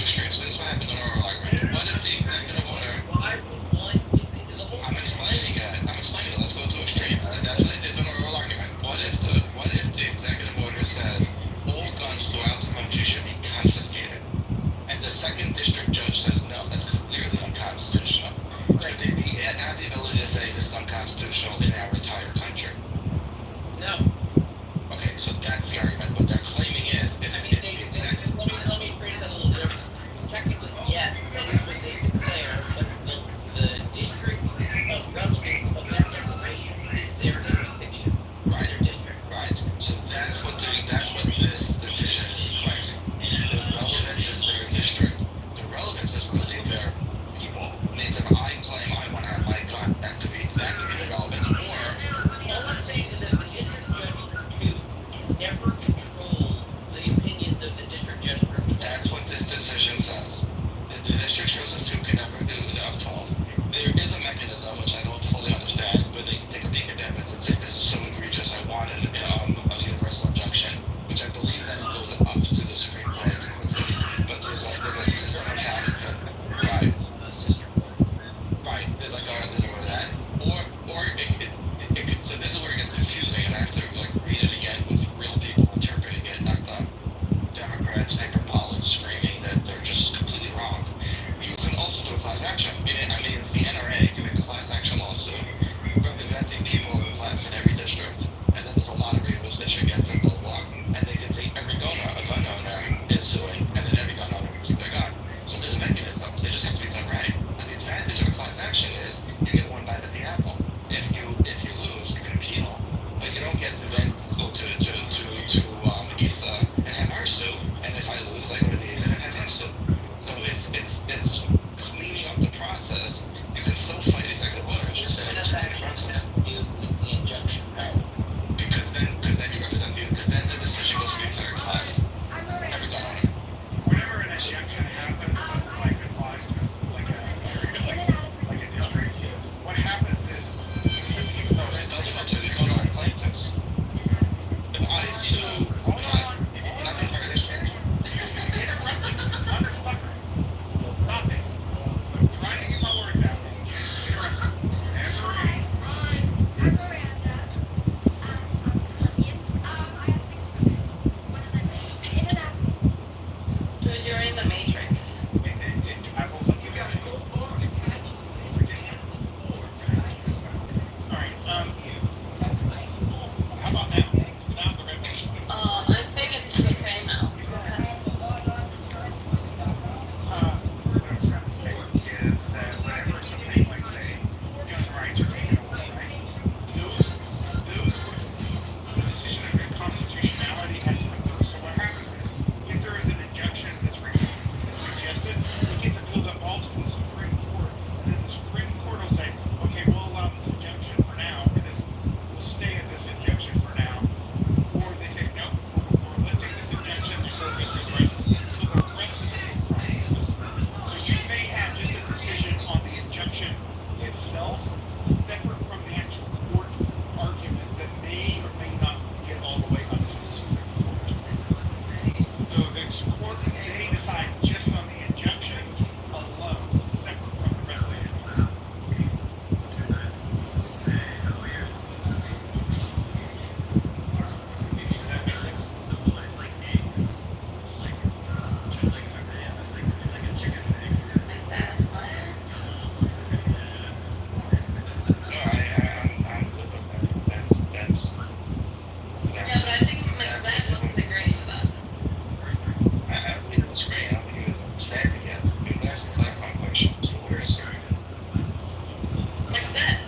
extremes. So this is what happened in oral argument. What if the executive order? Why would one the whole I'm explaining it. Let's go to extremes. And that's what they did in oral argument. What if the executive order says all guns throughout the country should be confiscated, and the second district judge says no, that's clearly unconstitutional. So they have the ability to say this is unconstitutional in our entire country. no. Okay, so that's the argument. What they're claiming is if I mean, the executive let me phrase that a little different. Technically, yes, that is what they declare, but the district of relevance of that declaration is their jurisdiction, Right. their district. Right. So that's what this decision is claiming. The relevance is their district. The relevance is really their people. It means if I claim I want to have my gun, that could be the relevance. Or All I'm saying is that the district judge for two can never control the opinions of the district judge for two. that's what this decision says. The district shows us who can never do it. I'm told. There is a mechanism which I don't fully understand, where they can take a peek at evidence and say this is so egregious, I want a universal injunction, which I believe then goes up to the Supreme Court. But there's a system of how you could, right, right. There's a way to that, or it could. So this is where it gets confusing, and I have to read it again with real people interpreting it, not the Democrats hyperbolic screaming that they're just completely wrong. You can also do a class action. I mean, it's the NRA can make a class action lawsuit representing people in the class in every district. And then there's a lottery in which district gets it, blah, blah. And they can say every gun owner is suing, and then every gun owner can keep their gun. So there's mechanisms. They just have to be done right. And the advantage of a class action is you get one bite at the apple. If you lose, you can appeal, but you don't get to then go to ISA and have her sue. And if I lose, I go to David and have him sue. So it's cleaning up the process. You can still fight executive orders. Just What does that have to do with the injunction power? because then you represent you. Because then the decision goes to the entire class. Every gun owner. Whenever an injection happens, like applies to like a area, like a district, what happens is No, it doesn't go to the gun plaintiffs. If I sue, I'm not going to target this chair. interrupting, motherfucker. Stop it. Writing is not working that way. Interrupting. Never again. I'm Miranda. I'm Colombian. I have 6 brothers. One of them is in and out. Dude, you're in the Matrix. I will you gotta go far attached to this game. Alright, how about now? Now the red one. I think it's okay now. Go ahead. What I'm trying to say is that whenever something like, say, gun rights are taken away, right? The decision of constitutionality has to come first. So what happens is, if there is an injunction that's suggested, it gets appealed up all to the Supreme Court, and then the Supreme Court will say, okay, we'll allow this injunction for now, and we'll stay at this injunction for now. Or they say, no, we're lifting this injunction until we get this right. So the rest of it is right. So you may have just a decision on the injunction itself, separate from the actual court argument that may or may not get all the way up to the Supreme Court. So the court may decide just on the injunction alone, separate from the rest of it. Does that make sense? No, I'm good with that. That's Yeah, but I think McLean was disagreeing with that. I don't really disagree. I don't think he was understanding it. You can ask a clarifying question. So where is it? Like that.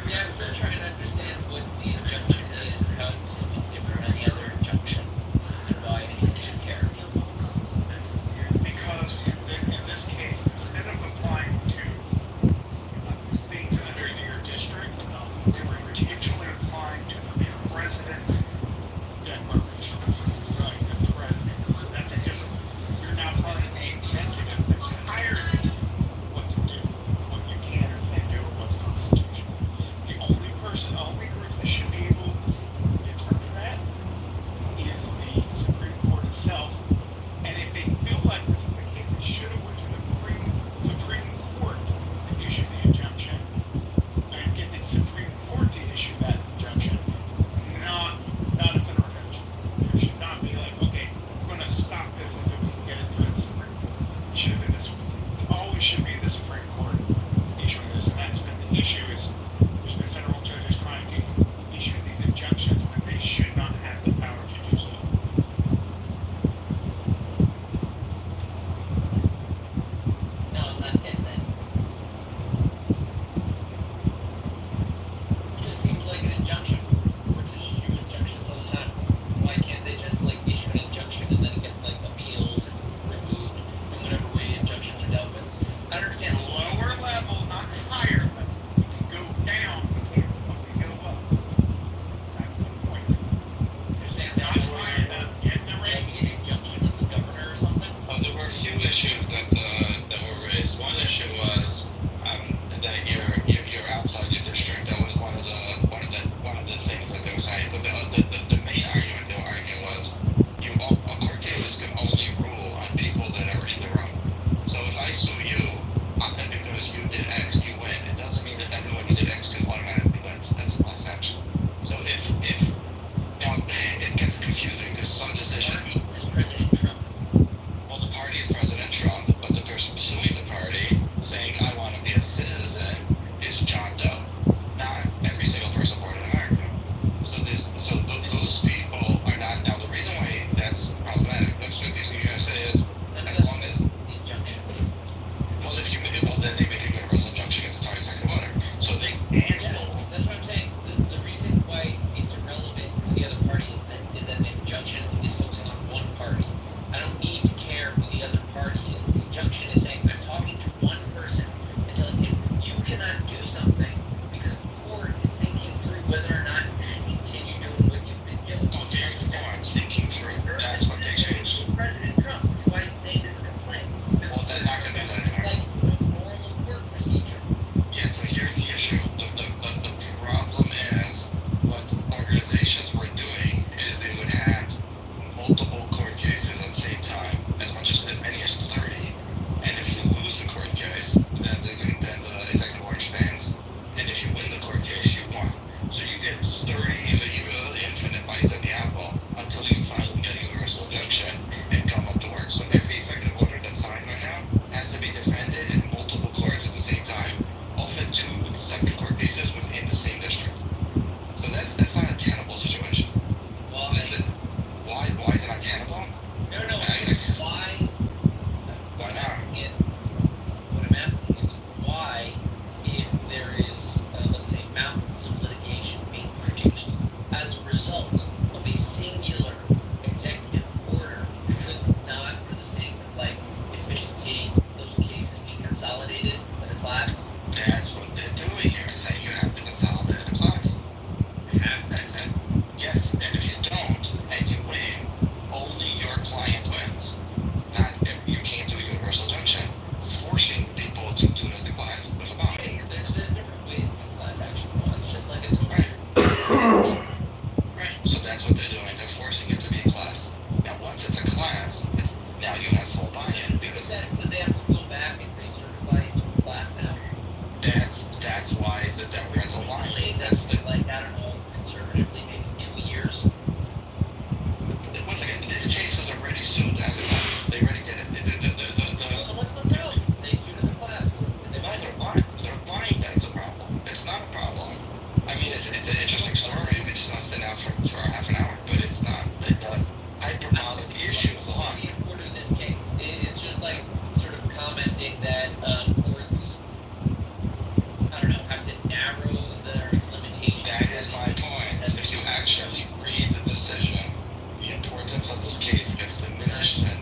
Yeah, I'm still trying to understand what the injunction is, how it's different from any other injunction, and why anyone should care. Because in this case, instead of applying to things under your district, they were particularly applying to the president's declaration. Right, the president. So that's a different. You're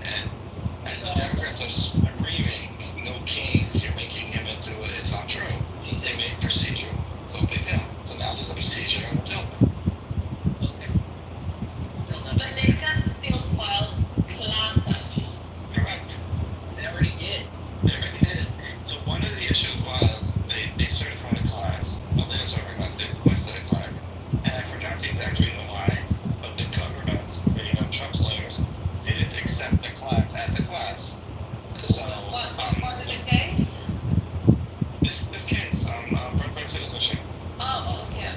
and as the Democrats are screaming, no kings, you're making him into it. It's not true. They made procedural. So big deal. So now there's a procedure and we'll deal with it. Okay. Still not. But they can still file class action. Correct. They already did. They already did it. So one of the issues was they certified a class. Well, they didn't certify a class. They requested a class. And I forgot the exact reason why, but the government, Trump's lawyers, didn't accept the class as a class. So, What is the case? this case, birthright citizenship. Oh, okay.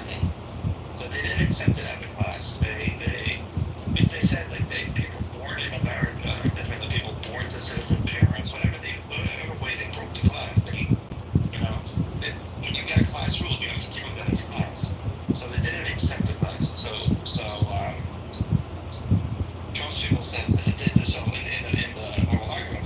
So they didn't accept it as a class. They said like people born in America are different than people born to citizen parents, whatever way they broke the class. When you get a class rule, you have to prove that it's a class. So they didn't accept the class. So Trump's people said, so in the oral argument,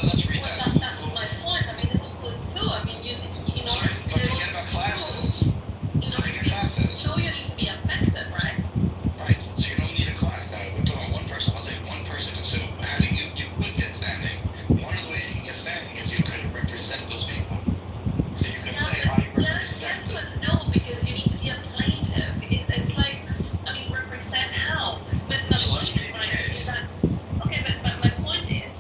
let's read Well, that. that's my point. I mean, who could sue? I mean, you know, Sorry, but forget about classes. in order Forget to be classes. so you need to be affected, right? Right, so you don't need a class. Now, we're talking about one person. Let's say one person can sue. Adding you could get standing. One of the ways you can get standing is you could represent those people. So you could say, I represent Yes, but no, because you need to be a plaintiff. It's like, I mean, represent how? But my So let's point is, read the right, case. is that, okay, but my point is,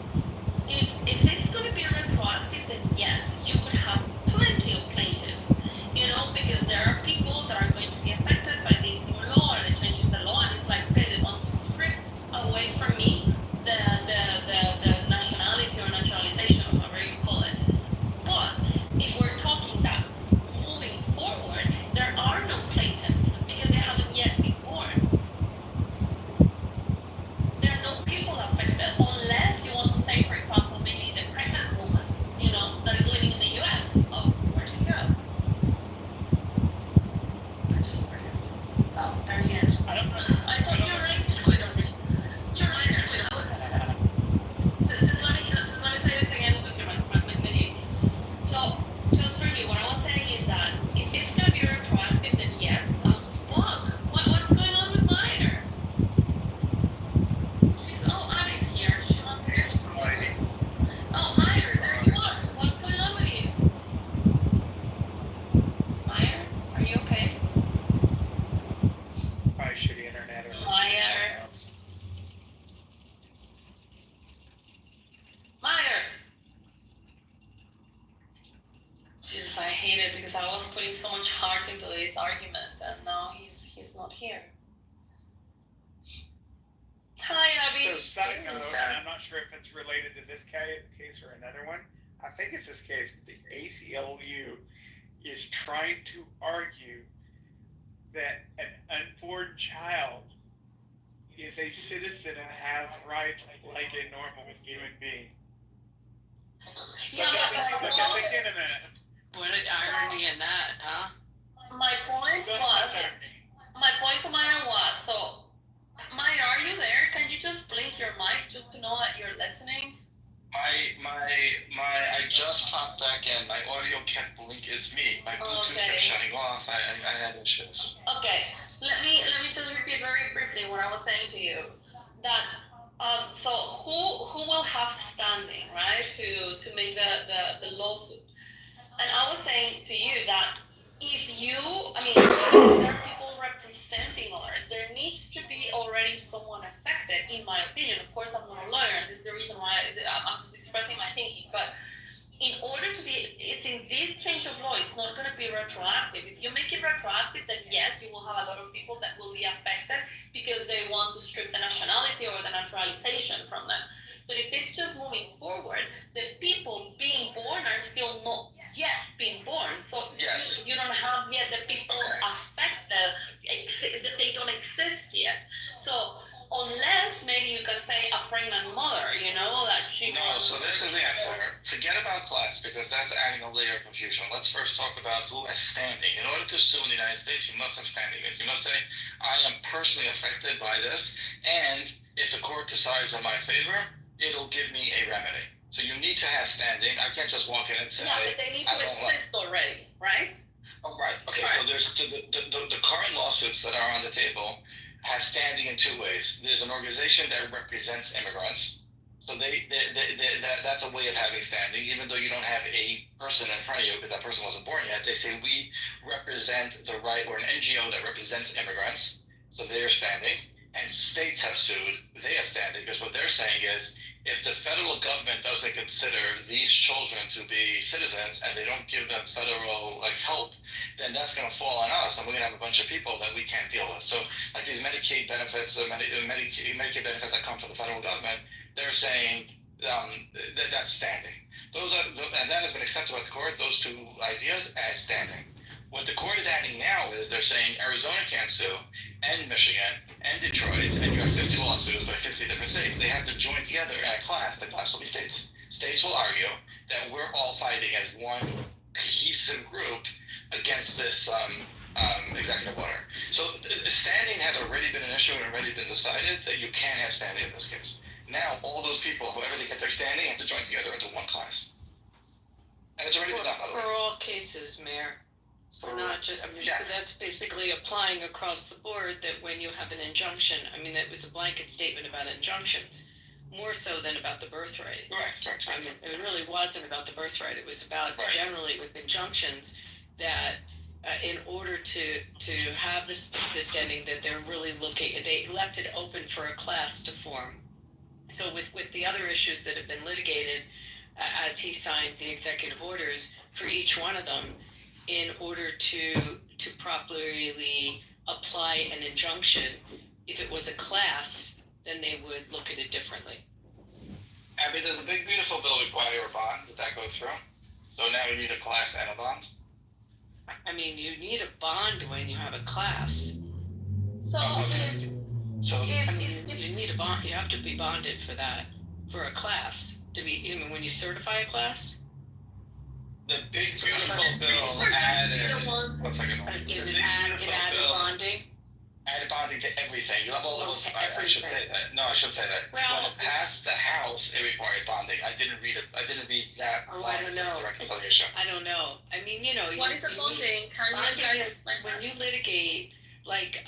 if it's going to be retroactive, then yes, you could have plenty of plaintiffs, you know, because there are people that are going to be affected by this new law, or they changing the law, and it's like, okay, they want to strip away from me the nationality or naturalization, or whatever you call it. But if we're talking that moving forward, there are no plaintiffs because they haven't yet been born. There are no people affected unless you want to say, for example, maybe the pregnant woman, you know, that is living in the US. Oh, where'd you go? I just heard him. Oh, there he is. I thought you were right. You're right. Just let me say this again with you. So, just for me, what I was saying is that if it's gonna be retroactive, then yes. Fuck. What's going on with Meyer? Abby's here. She's not here. Oh, Meyer, there you are. What's going on with you? Meyer, are you okay? Probably shitty internet or Meyer. Meyer. Jesus, I hate it because I was putting so much heart into this argument, and now he's not here. Hi, Abby. So, side note, and I'm not sure if it's related to this case or another one. I think it's this case. The ACLU is trying to argue that an unborn child is a citizen and has rights like a normal human being. Yeah, Look at think in a minute. What an irony in that, huh? my point to Maya was, so, Maya, are you there? Can you just blink your mic just to know that you're listening? I just popped back in. My audio kept blinking. It's me. My Bluetooth kept shutting off. I had issues. Okay, let me just repeat very briefly what I was saying to you. That so who will have standing, right, to make the lawsuit? And I was saying to you that if there are people representing others, there needs to be already someone affected, in my opinion. Of course, I'm not a lawyer, and this is the reason why I'm just expressing my thinking. But in order to be, since this change of law, it's not going to be retroactive. If you make it retroactive, then yes, you will have a lot of people that will be affected because they want to strip the nationality or the naturalization from them. But if it's just moving forward, the people being born are still not yet being born. So yes. you don't have yet the people affected, that they don't exist yet. So unless maybe you can say a pregnant mother, you know, that she... No, so this is the answer. Forget about class, because that's adding a layer of confusion. Let's first talk about who has standing. In order to sue in the United States, you must have standing. You must say, I am personally affected by this, and if the court decides in my favor, it'll give me a remedy. So you need to have standing. I can't just walk in and say, yeah, but they need to exist already, right? Oh, right. Okay, so there's the current lawsuits that are on the table have standing in two ways. There's an organization that represents immigrants. So that's a way of having standing, even though you don't have a person in front of you because that person wasn't born yet. They say we represent the right, or an NGO that represents immigrants. So they're standing. And states have sued, they have standing, because what they're saying is, if the federal government doesn't consider these children to be citizens and they don't give them federal help, then that's going to fall on us, and we're going to have a bunch of people that we can't deal with. So, like these Medicaid benefits, Medicaid benefits that come from the federal government, they're saying that's standing. And that has been accepted by the court. Those two ideas as standing. What the court is adding now is they're saying Arizona can't sue, and Michigan, and Detroit, and you have 50 lawsuits by 50 different states. They have to join together at class. The class will be states. States will argue that we're all fighting as one cohesive group against this executive order. So standing has already been an issue and already been decided that you can't have standing in this case. Now all those people, whoever they get their standing, have to join together into one class. And it's already been done, by the For way. all cases, Mayor. So not just, I mean, Yeah. so that's basically applying across the board that when you have an injunction, I mean, that was a blanket statement about injunctions, more so than about the birthright. Correct. I mean, it really wasn't about the birthright. It was about Right. generally with injunctions that in order to have the standing that they're really looking, they left it open for a class to form. So with the other issues that have been litigated, as he signed the executive orders for each one of them, in order to properly apply an injunction, if it was a class, then they would look at it differently. Abby, does a big beautiful bill require a bond? Did that go through? So now you need a class and a bond? I mean, you need a bond when you have a class. So if, So I mean, you need a bond. You have to be bonded for that, for a class to be. I mean, when you certify a class, the big beautiful bill the added. ones, One second. it The big added beautiful bill bonding. added bonding to everything. You have all those. Okay, I should say everything. that. No, I should say that. Well- when it passed the House, it required bonding. I didn't read it. I didn't read that. Oh, I don't since know. The reconciliation. I don't know. I mean, you know, what is the bonding? Can you Bonding guys is explain when that? you litigate, like,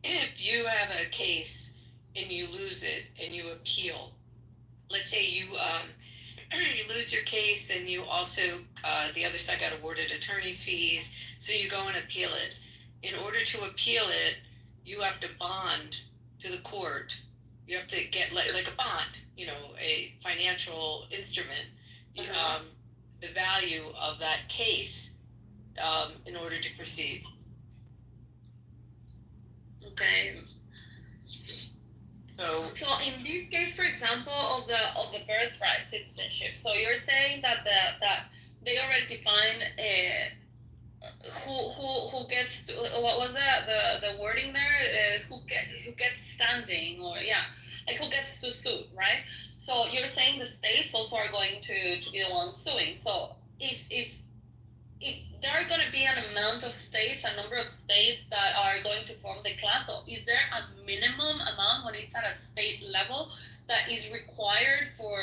if you have a case and you lose it and you appeal, let's say you you lose your case and you also the other side got awarded attorney's fees, so you go and appeal it. In order to appeal it, you have to bond to the court. You have to get like a bond, you know, a financial instrument, the value of that case in order to proceed. Okay. So So in this case, for example, of the birthright citizenship, so you're saying that that they already define who gets to, what was the wording there? Who gets standing, or like who gets to sue, right? So you're saying the states also are going to be the ones suing. So if there are going to be an amount of states, a number of states that are going to form the class, so is there a minimum amount when it's at a state level that is required for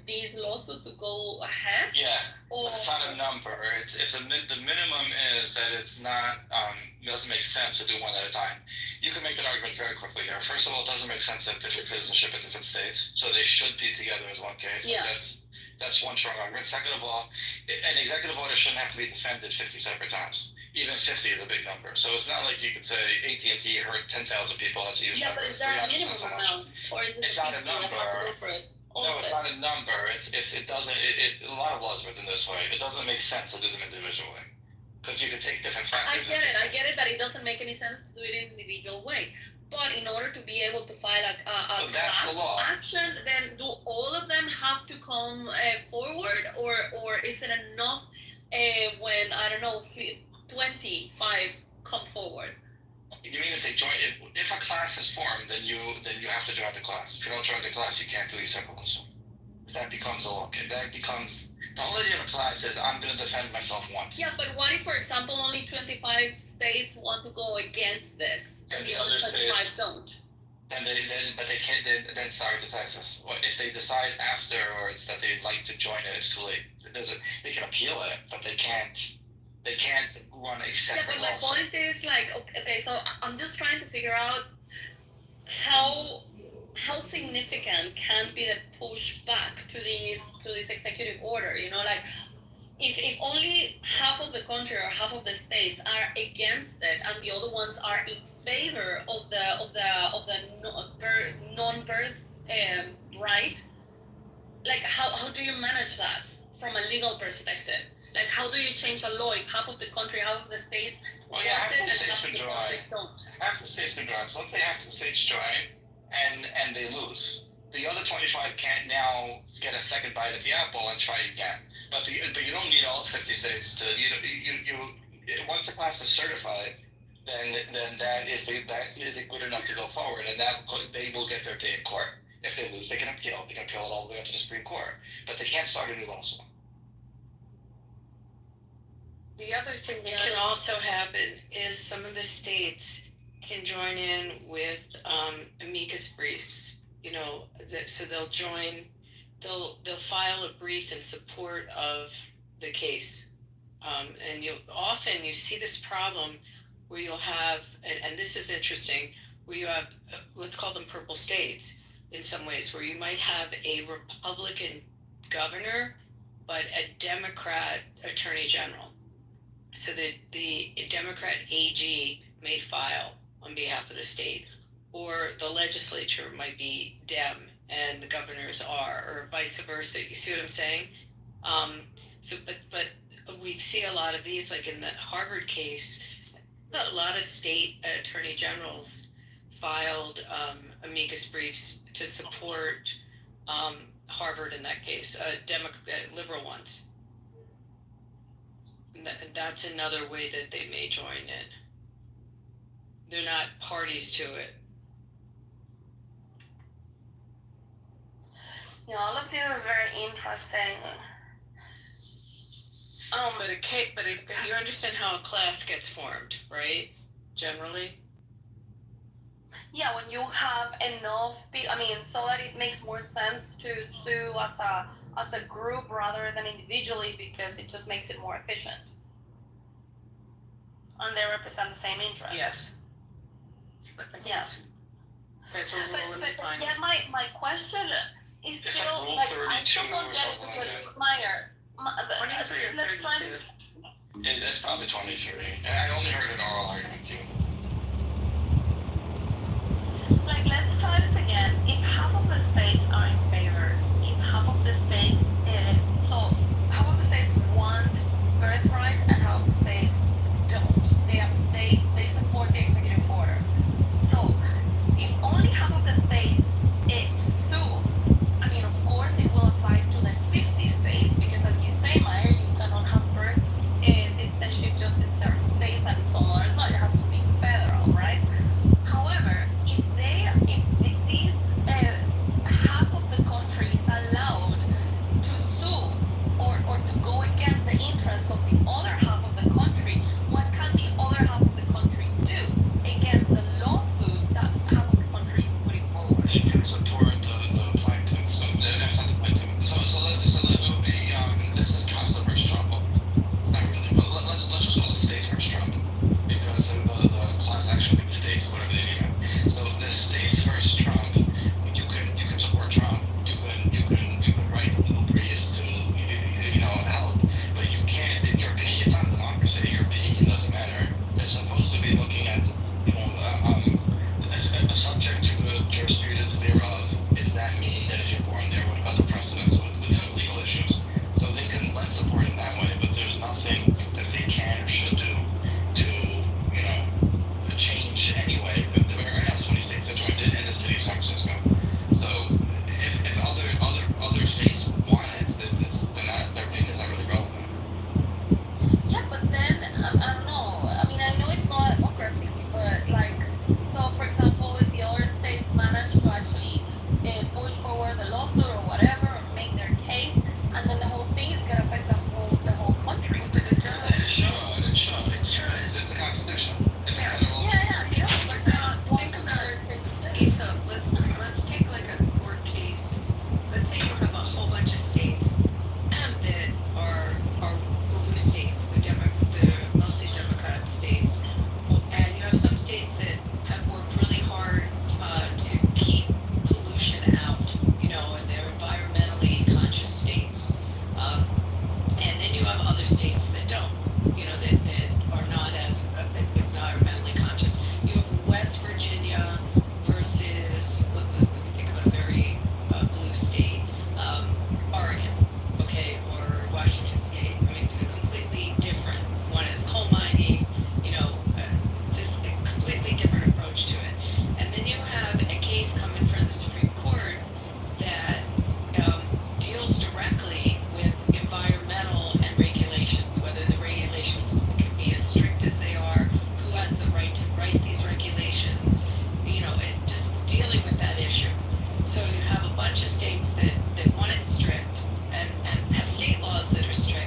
these lawsuits to go ahead? Yeah. Or It's not a number. The minimum is that it's not. It doesn't make sense to do one at a time. You can make that argument very quickly here. First of all, it doesn't make sense to have different citizenship in different states, so they should be together as one case. Yeah. That's one strong argument. Second of all, an executive order shouldn't have to be defended 50 separate times. Even 50 is a big number. So it's not like you could say AT&T hurt 10,000 people. That's a huge yeah, number. but is there a 300 minimum so much. amount, or is it It's not a 50 number. possible for it? No, it's not a number. It doesn't. A lot of laws written this way. It doesn't make sense to do them individually because you can take different I factors. get it that it doesn't make any sense to do it in an individual way. But in order to be able to file a Well, that's the class law. action, then do all of them have to come forward, or is it enough when, I don't know, 25 come forward? You mean if they join? If a class is formed, then you have to join the class. If you don't join the class, you can't do your separate lawsuit. That becomes a law. That becomes the only of a class is I'm going to defend myself once. Yeah, but what if, for example, only 25 states want to go against this, And the the other other 25 states- don't? But they can't. Then stare decisis. Well, if they decide afterwards that they'd like to join it, it's too late. They can appeal it, but they can't. They can't run a Yeah, separate but my lawsuit. point is like, okay, so I'm just trying to figure out how significant can be the pushback to this executive order. You know, like if only half of the country or half of the states are against it, and the other ones are in favor of the non-birth right, like how do you manage that from a legal perspective? Like, how do you change a law if half of the country, half of the states Well, yeah, half want it the and states half of can the join. country don't? Half the states can join. So let's say half the states join, and they lose. The other 25 can't now get a second bite at the apple and try again. But you don't need all 50 states to you once the class is certified, then that is good enough to go forward, and they will get their day in court. If they lose, they can appeal. They can appeal it all the way up to the Supreme Court, but they can't start a new lawsuit. the other thing that can also happen is some of the states can join in with amicus briefs So they'll join, they'll file a brief in support of the case. And you see this problem where you'll have, and this is interesting, where you have, let's call them purple states in some ways, where you might have a Republican governor, but a Democrat attorney general. So the Democrat AG may file on behalf of the state, or the legislature might be Dem and the governors are, or vice versa. You see what I'm saying? But we see a lot of these, like in the Harvard case, a lot of state attorney generals filed amicus briefs to support Harvard in that case, liberal ones. And that's another way that they may join in. They're not parties to it. Yeah, all of this is very interesting. But you understand how a class gets formed, right? Generally. Yeah, when you have enough people, so that it makes more sense to sue as a group rather than individually, because it just makes it more efficient. And they represent the same interest. Yes. Yes. That's a rule in the But final. yet my question is It's still, like Rule I 32 still don't or get it something like because that. Meyer, 23 or let's try 32. It's probably 23. And I only heard an oral argument too. let's try this again. If half of the states are in favor, if half of the states, so half of the states want birthright and half of the states don't. They support the executive order. So if only half of the states sue, of course it will apply to the 50 states, because as you say, Meyer, you cannot have birth citizenship just in certain states and so on. It's not, it has to be federal, right? However, if these half of the country is allowed to sue or to go against the interest of the other half of the country, what can the other half of the country do against the lawsuit that half of the country is putting forward? It can support the plaintiff. So that's not the plaintiff. So it would be this is Casa versus Trump. It's not really, but let's just call it states versus Trump, because the class action be the states, whatever they name it. So the states versus Trump, you can support Trump. You can write legal briefs to help, but you can't. In your opinion, it's not a democracy. Your opinion doesn't matter. They're supposed to be looking at a subject to the jurisprudence thereof. Does that mean that if you're born there, what about the precedents within legal issues? So they can lend support in that way, but there's nothing that they can or should do to, change anyway. But right now, 20 states have joined in the city of San Francisco. So if other states want it, then their opinion is not really relevant. Yeah, but then, I don't know. I know it's not a democracy, but so for example, if the other states manage to actually push forward the lawsuit or whatever, or make their case, and then the whole thing is gonna affect the whole country. It should. It's a constitution. It's a federal. But Think about it. So let's take like a court case. Let's say you have a whole bunch of states that are blue states, the mostly Democrat states, and you have some states that have worked really hard to keep pollution out, and they're environmentally conscious states. And then you have other states that don't, that are not as environmentally conscious. You have West Virginia versus, let me think of a very blue state, Oregon, okay, or Washington State. Completely different. One is coal mining, just a completely different approach to it. And then you have a case coming from the Supreme Court that deals directly with environmental and regulations, whether the regulations can be as strict as they are, who has the right to write these regulations, just dealing with that issue. So you have a bunch of states that want it strict and have state laws that are strict.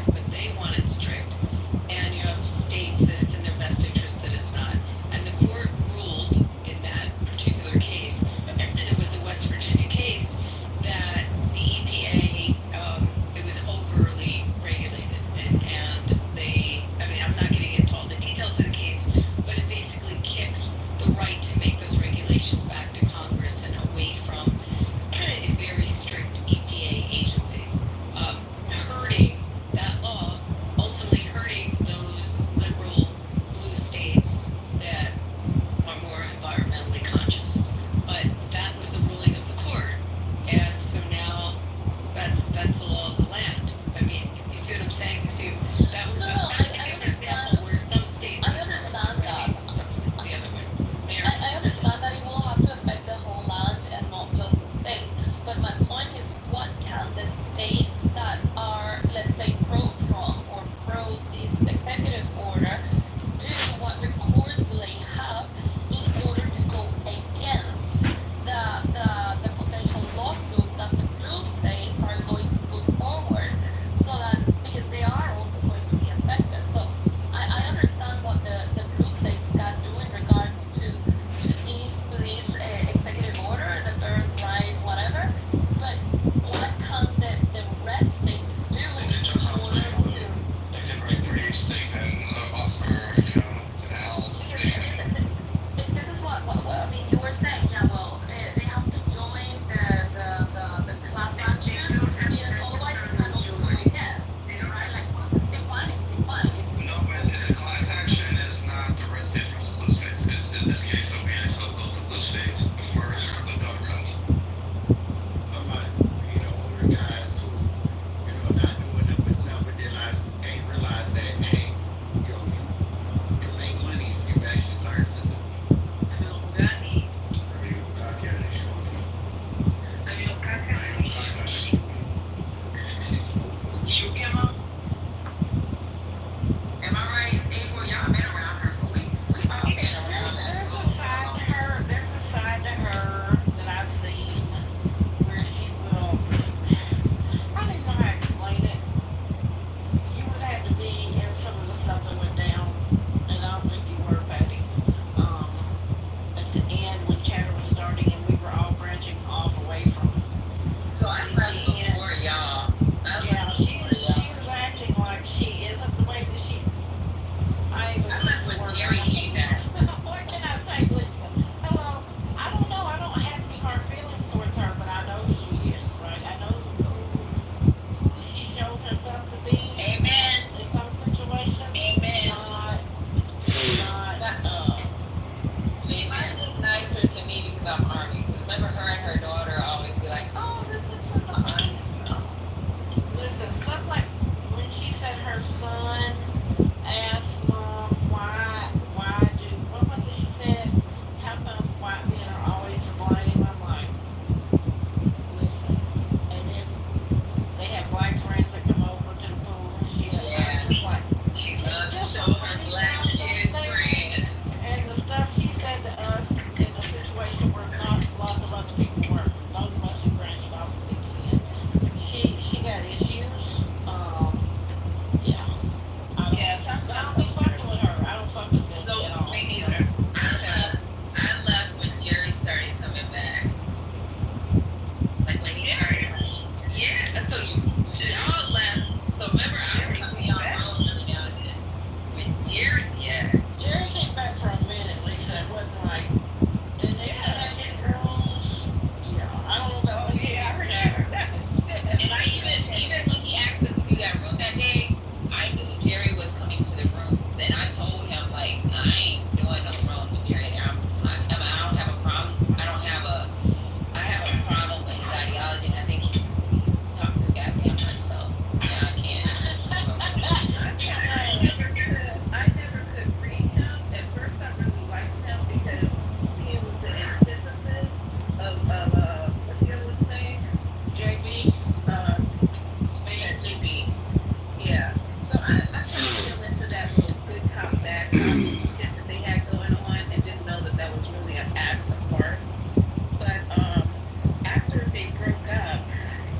JB. Yeah. So I kind of fell into that little good cop, bad cop shit that they had going on and didn't know that that was really an act of farce. But after they broke up,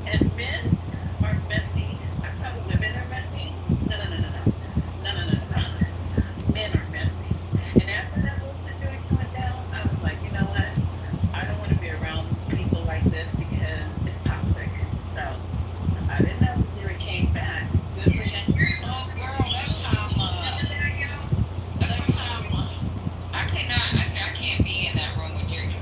and men are messy. I thought women are messy. No, no, no, no, no. No, no, no, no, no. Men are messy. And after that whole situation went down, I was like, you know what? I don't want to be around people like this because it's toxic. So I didn't know before it came back. Good for him. Oh, girl, I cannot. I say I can't be in that room with Jerry. Because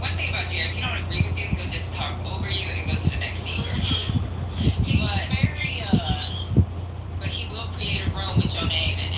one thing about Jerry, if he don't agree with you, he'll just talk over you and go to the next speaker. He's very But he will create a room with your name and